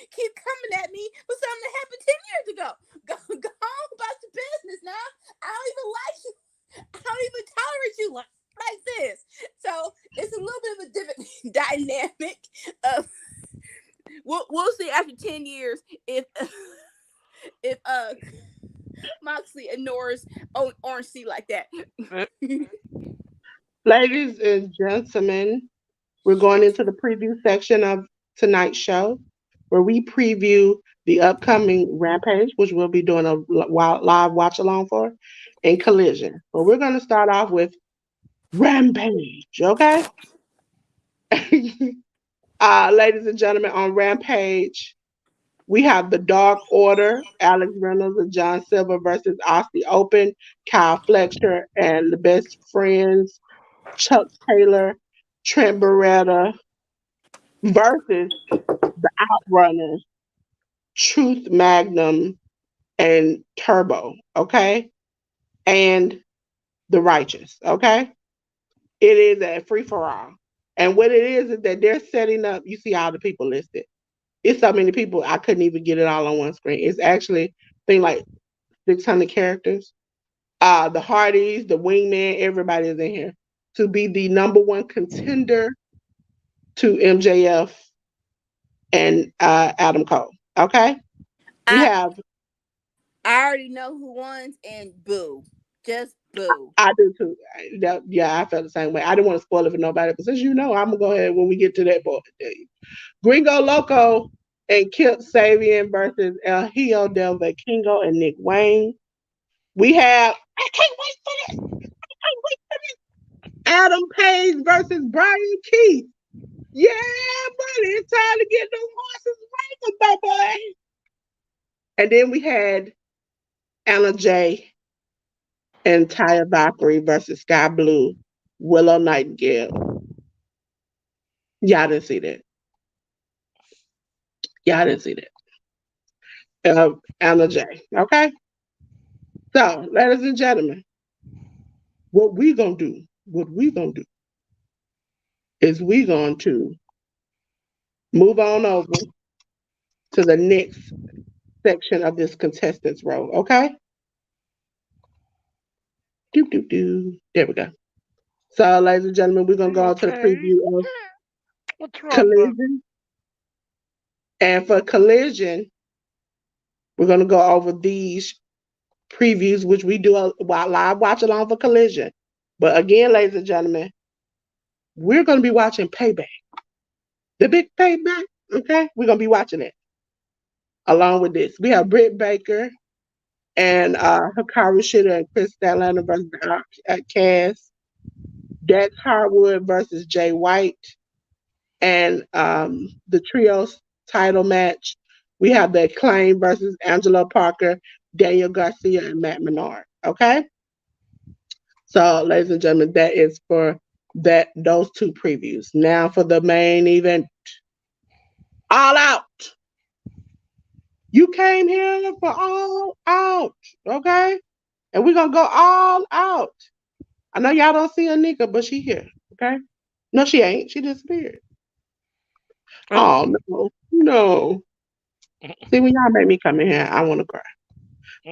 Speaker 3: keep coming at me for something that happened 10 years ago. Go on about your business now. I don't even like you. I don't even tolerate you like this. So it's a little bit of a different dynamic of we'll see after 10 years if Moxley ignores Orange C like that.
Speaker 1: Ladies and gentlemen, we're going into the preview section of tonight's show where we preview the upcoming Rampage, which we'll be doing a live watch along for, and Collision. But we're going to start off with Rampage, okay? Ladies and gentlemen, on Rampage, we have the Dark Order, Alex Reynolds and John Silver versus Aussie Open, Kyle Fletcher, and the Best Friends, Chuck Taylor, Trent Beretta versus the Outrunners, Truth Magnum, and Turbo, okay? And the Righteous, okay? It is a free for all. And what it is that they're setting up, you see all the people listed. It's so many people, I couldn't even get it all on one screen. It's actually thing like 600 characters. The Hardys, the Wingman, everybody is in here to be the number one contender to MJF and Adam Cole. Okay, we
Speaker 3: I
Speaker 1: have.
Speaker 3: I already know who won, and boo, just boo.
Speaker 1: I do too. Yeah, I felt the same way. I didn't want to spoil it for nobody, but since you know, I'm gonna go ahead when we get to that point. Gringo Loco and Kip Sabian versus El Hijo del Vikingo and Nick Wayne. We have. I can't wait for this. I can't wait for this. Adam Page versus Brian Keith. Yeah, buddy, it's time to get those horses racing, baby. And then we had Anna J and Taya Valkyrie versus Sky Blue, Willow Nightingale. Y'all didn't see that. Y'all didn't see that. Anna J. Okay? So, ladies and gentlemen, what we gonna do is we going to move on over to the next section of this contestants row, okay? Doo doo doo. There we go. So, ladies and gentlemen, we're gonna go on to the preview of
Speaker 2: What's wrong,
Speaker 1: Collision. And for Collision, we're gonna go over these previews, which we do a live watch along for Collision. But again, ladies and gentlemen, we're gonna be watching Payback, the big Payback. Okay, we're gonna be watching it along with this. We have Britt Baker and Hikaru Shida and Chris Statlander versus Cass. Dax Harwood versus Jay White, and the trios title match. We have the Acclaim versus Angelo Parker, Daniel Garcia, and Matt Menard. Okay, so ladies and gentlemen, that is for those two previews. Now for the main event, All Out. You came here for All Out, okay? And we're gonna go all out. I know y'all don't see Anika, but she here, okay? No, she ain't. She disappeared. Oh no, no. See, when y'all make me come in here, I want to cry.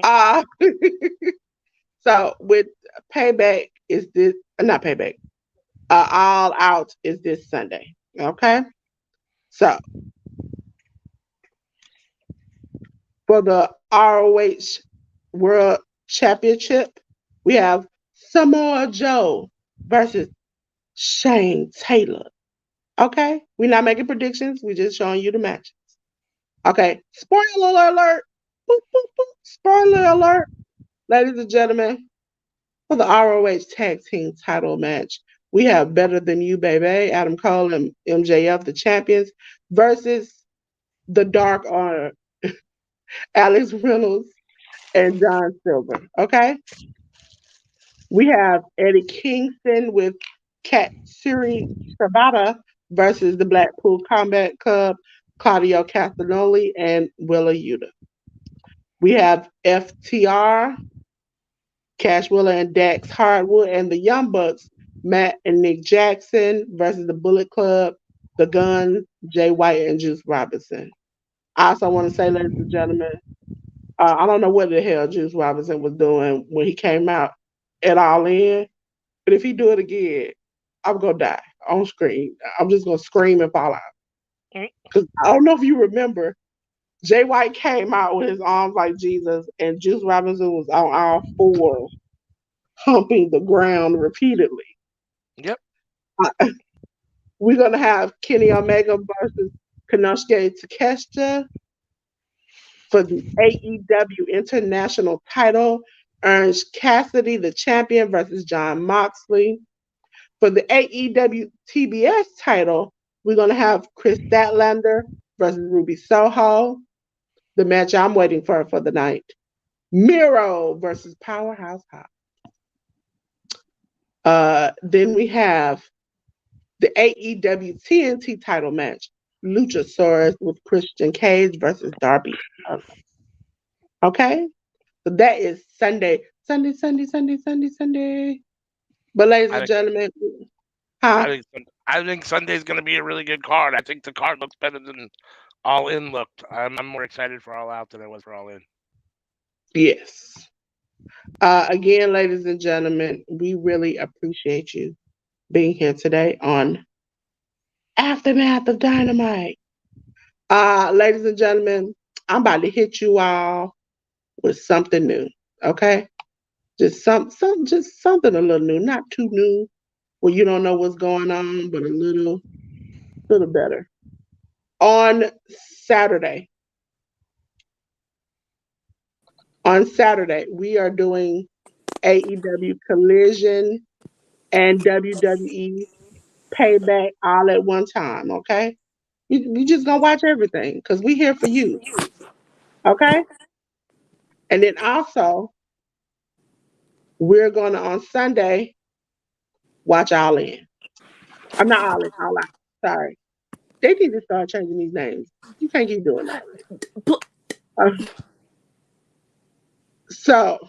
Speaker 1: Uh so with Payback is this not Payback. All Out is this Sunday. Okay. So for the ROH World Championship, we have Samoa Joe versus Shane Taylor. Okay, we're not making predictions. We're just showing you the matches. Okay, spoiler alert. Boop, boop, boop. Spoiler alert. Ladies and gentlemen, for the ROH Tag Team title match, we have Better Than You, Baby, Adam Cole and MJF, the champions, versus the Dark Order, Alex Reynolds and John Silver. Okay? We have Eddie Kingston with Katsuri Shibata versus the Blackpool Combat Club, Claudio Castagnoli and Willa Yuta. We have FTR, Cash Wheeler and Dax Hardwood, and the Young Bucks, Matt and Nick Jackson versus the Bullet Club, the Gun, Jay White, and Juice Robinson. I also want to say, ladies and gentlemen, I don't know what the hell Juice Robinson was doing when he came out at All In, but if he do it again, I'm gonna die on screen. I'm just gonna scream and fall out.
Speaker 2: Mm.
Speaker 1: Cause I don't know if you remember, Jay White came out with his arms like Jesus, and Juice Robinson was on all fours, humping the ground repeatedly.
Speaker 2: Yep.
Speaker 1: We're gonna have Kenny Omega versus Konosuke Takeshita for the AEW International title. Earns Cassidy the champion versus John Moxley. For the AEW TBS title, we're gonna have Chris Statlander versus Ruby Soho. The match I'm waiting for the night. Miro versus Powerhouse Hop. Then we have the AEW TNT title match. Luchasaurus with Christian Cage versus Darby. Okay? So that is Sunday. Sunday. But ladies
Speaker 2: I
Speaker 1: and
Speaker 2: think
Speaker 1: gentlemen, huh?
Speaker 2: I think Sunday's going to be a really good card. I think the card looks better than All In looked. I'm more excited for All Out than I was for All In.
Speaker 1: Yes. Again, ladies and gentlemen, we really appreciate you being here today on Aftermath of Dynamite. Ladies and gentlemen, I'm about to hit you all with something new. Okay? Just just something a little new, not too new, where you don't know what's going on, but a little better. On Saturday, we are doing AEW Collision and WWE Payback all at one time. Okay, we just gonna watch everything because we here for you. Okay, and then also we're gonna on Sunday watch All In. I'm not All In, All Out. Sorry, they need to start changing these names. You can't keep doing that. So,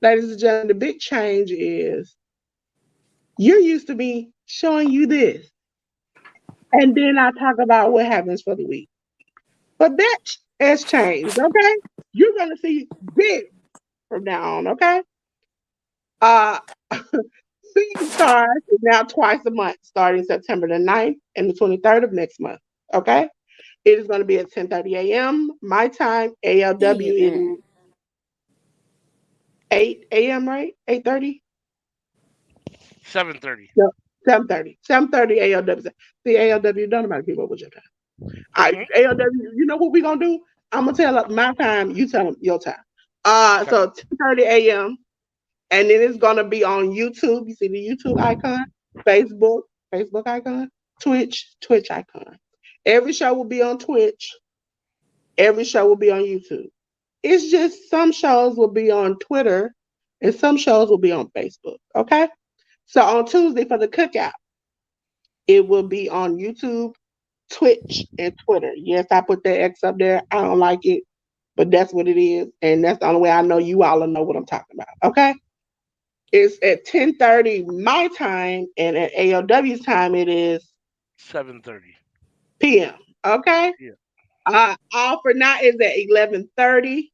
Speaker 1: ladies and gentlemen, the big change is you're used to me showing you this, and then I talk about what happens for the week. But that has changed, okay? You're gonna see this from now on, okay? Uh Seeing Stars is now twice a month, starting September the 9th and the 23rd of next month. Okay? It is going to be at 10:30 a.m. My time. ALW is 8 a.m., right? 8:30?
Speaker 2: 7:30.
Speaker 1: No, 7:30. 7:30 ALW. See, ALW, don't nobody keep up with your time. All right, ALW, you know what we're going to do? I'm going to tell my time, you tell them your time.
Speaker 2: Okay.
Speaker 1: So 10:30 a.m. And then it's gonna be on YouTube. You see the YouTube icon, Facebook icon, Twitch icon. Every show will be on Twitch. Every show will be on YouTube. It's just some shows will be on Twitter and some shows will be on Facebook. Okay. So on Tuesday for the cookout, it will be on YouTube, Twitch, and Twitter. Yes, I put that X up there. I don't like it, but that's what it is. And that's the only way I know you all will know what I'm talking about. Okay. It's at 10:30 my time, and at AOW's time it is
Speaker 2: 7:30
Speaker 1: p.m. Okay.
Speaker 2: Yeah.
Speaker 1: All for now is at 11:30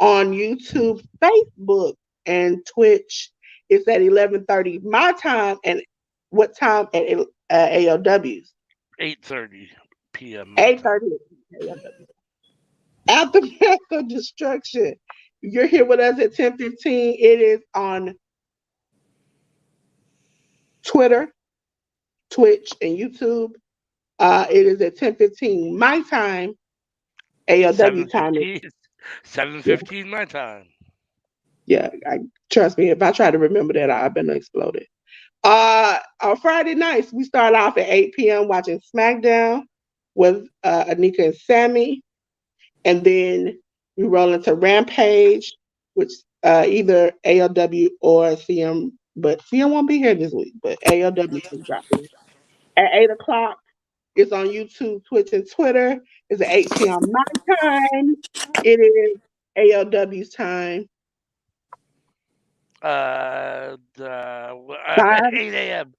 Speaker 1: on YouTube, Facebook, and Twitch. It's at 11:30 my time, and what time at AOW's?
Speaker 2: 8:30 p.m.
Speaker 1: 8:30 AOW. Aftermath of Destruction. You're here with us at 10:15. It is on Twitter, Twitch, and YouTube. It is at 10:15 my time, ALW time.
Speaker 2: 7:15 my time.
Speaker 1: Yeah, trust me. If I try to remember that, I've been exploded. On Friday nights, we start off at 8 p.m. watching SmackDown with Anika and Sammy, and then we roll into Rampage, which either ALW or CM, but CM won't be here this week, but ALW is dropping at 8 o'clock. It's on YouTube, Twitch, and Twitter. It's at 8 p.m. my time. It is ALW's time.
Speaker 2: The
Speaker 1: 5.
Speaker 2: 8 a.m.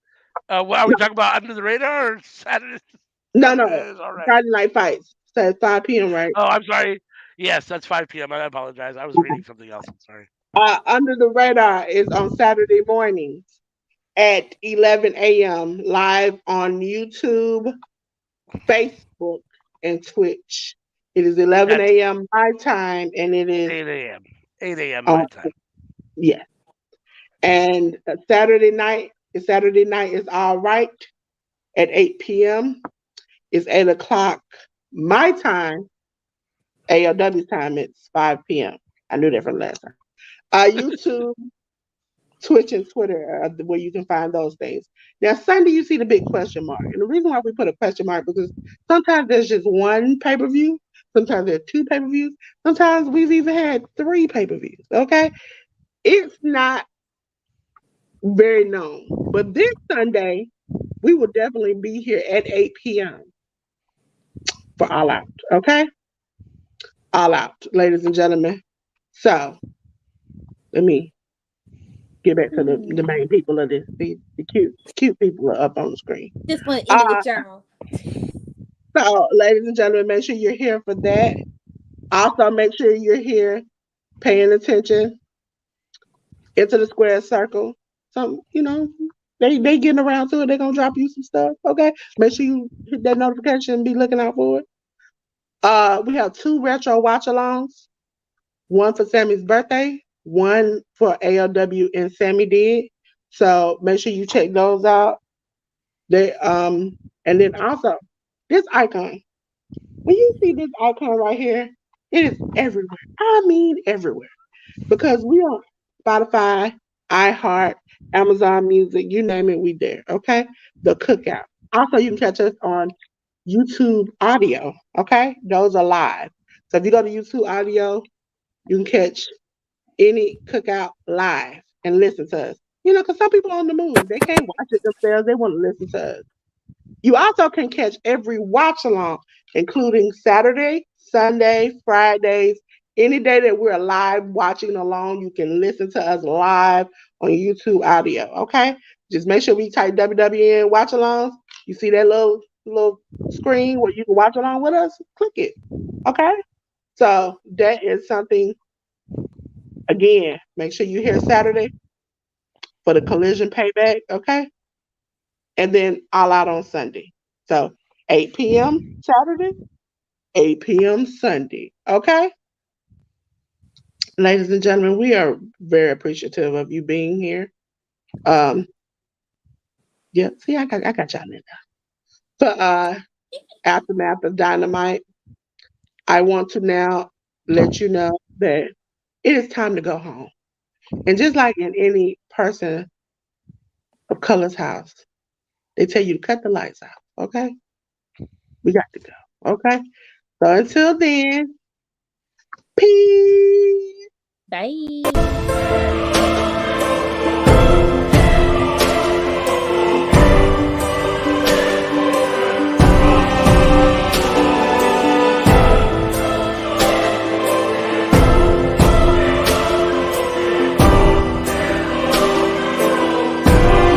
Speaker 2: What are we talking about? Under the radar or Saturday?
Speaker 1: No,
Speaker 2: Saturday is all right.
Speaker 1: Friday Night Fights. So 5 p.m. right?
Speaker 2: Oh, I'm sorry. Yes, that's 5 p.m. I apologize. I was reading something else. I'm sorry.
Speaker 1: Under the Radar is on Saturday mornings at 11 a.m. live on YouTube, Facebook, and Twitch. It is 11
Speaker 2: That's
Speaker 1: a.m. my time, and it is
Speaker 2: 8 a.m. 8 a.m.
Speaker 1: on
Speaker 2: my time.
Speaker 1: yeah. And Saturday night is all right at 8 p.m. It's 8 o'clock my time. ALW time. It's 5 p.m. I knew that from last time. YouTube, Twitch, and Twitter are where you can find those things. Now, Sunday, you see the big question mark. And the reason why we put a question mark because sometimes there's just one pay per view, sometimes there are 2 pay per views, sometimes we've even had 3 pay per views. Okay. It's not very known. But this Sunday, we will definitely be here at 8 p.m. for All Out. Okay. All Out, ladies and gentlemen. So let me get back to the main people of this. The cute people are up on the screen.
Speaker 3: Just want to end it with y'all.
Speaker 1: So, ladies and gentlemen, make sure you're here for that. Also, make sure you're here paying attention into the square circle. Some, they getting around to it. They're gonna drop you some stuff. Okay, make sure you hit that notification and be looking out for it. We have 2 retro watch alongs. One for Sammy's birthday, one for ALW and Sammy did. So make sure you check those out. They and then also this icon. When you see this icon right here, it is everywhere. I mean everywhere. Because we on Spotify, iHeart, Amazon Music, you name it, we there. Okay? The Cookout. Also, you can catch us on YouTube audio. Okay? Those are live. So if you go to YouTube audio, you can catch any Cookout live and listen to us. Because some people are on the move. They can't watch it themselves. They want to listen to us. You also can catch every watch along, including Saturday, Sunday, Fridays, any day that we're live watching along. You can listen to us live on YouTube audio. Okay, just make sure we type WWN watch alongs. You see that little screen where you can watch along with us? Click it. Okay, so that is something. Again, make sure you're here Saturday for the collision payback. Okay. And then All Out on Sunday. So 8 p.m. Saturday, 8 p.m. Sunday. Okay? Ladies and gentlemen, we are very appreciative of you being here. Yeah, see, I got y'all in there. So aftermath of Dynamite, I want to now let you know that it is time to go home. And just like in any person of color's house, they tell you to cut the lights out. Okay? We got to go. Okay? So until then, peace.
Speaker 3: Bye.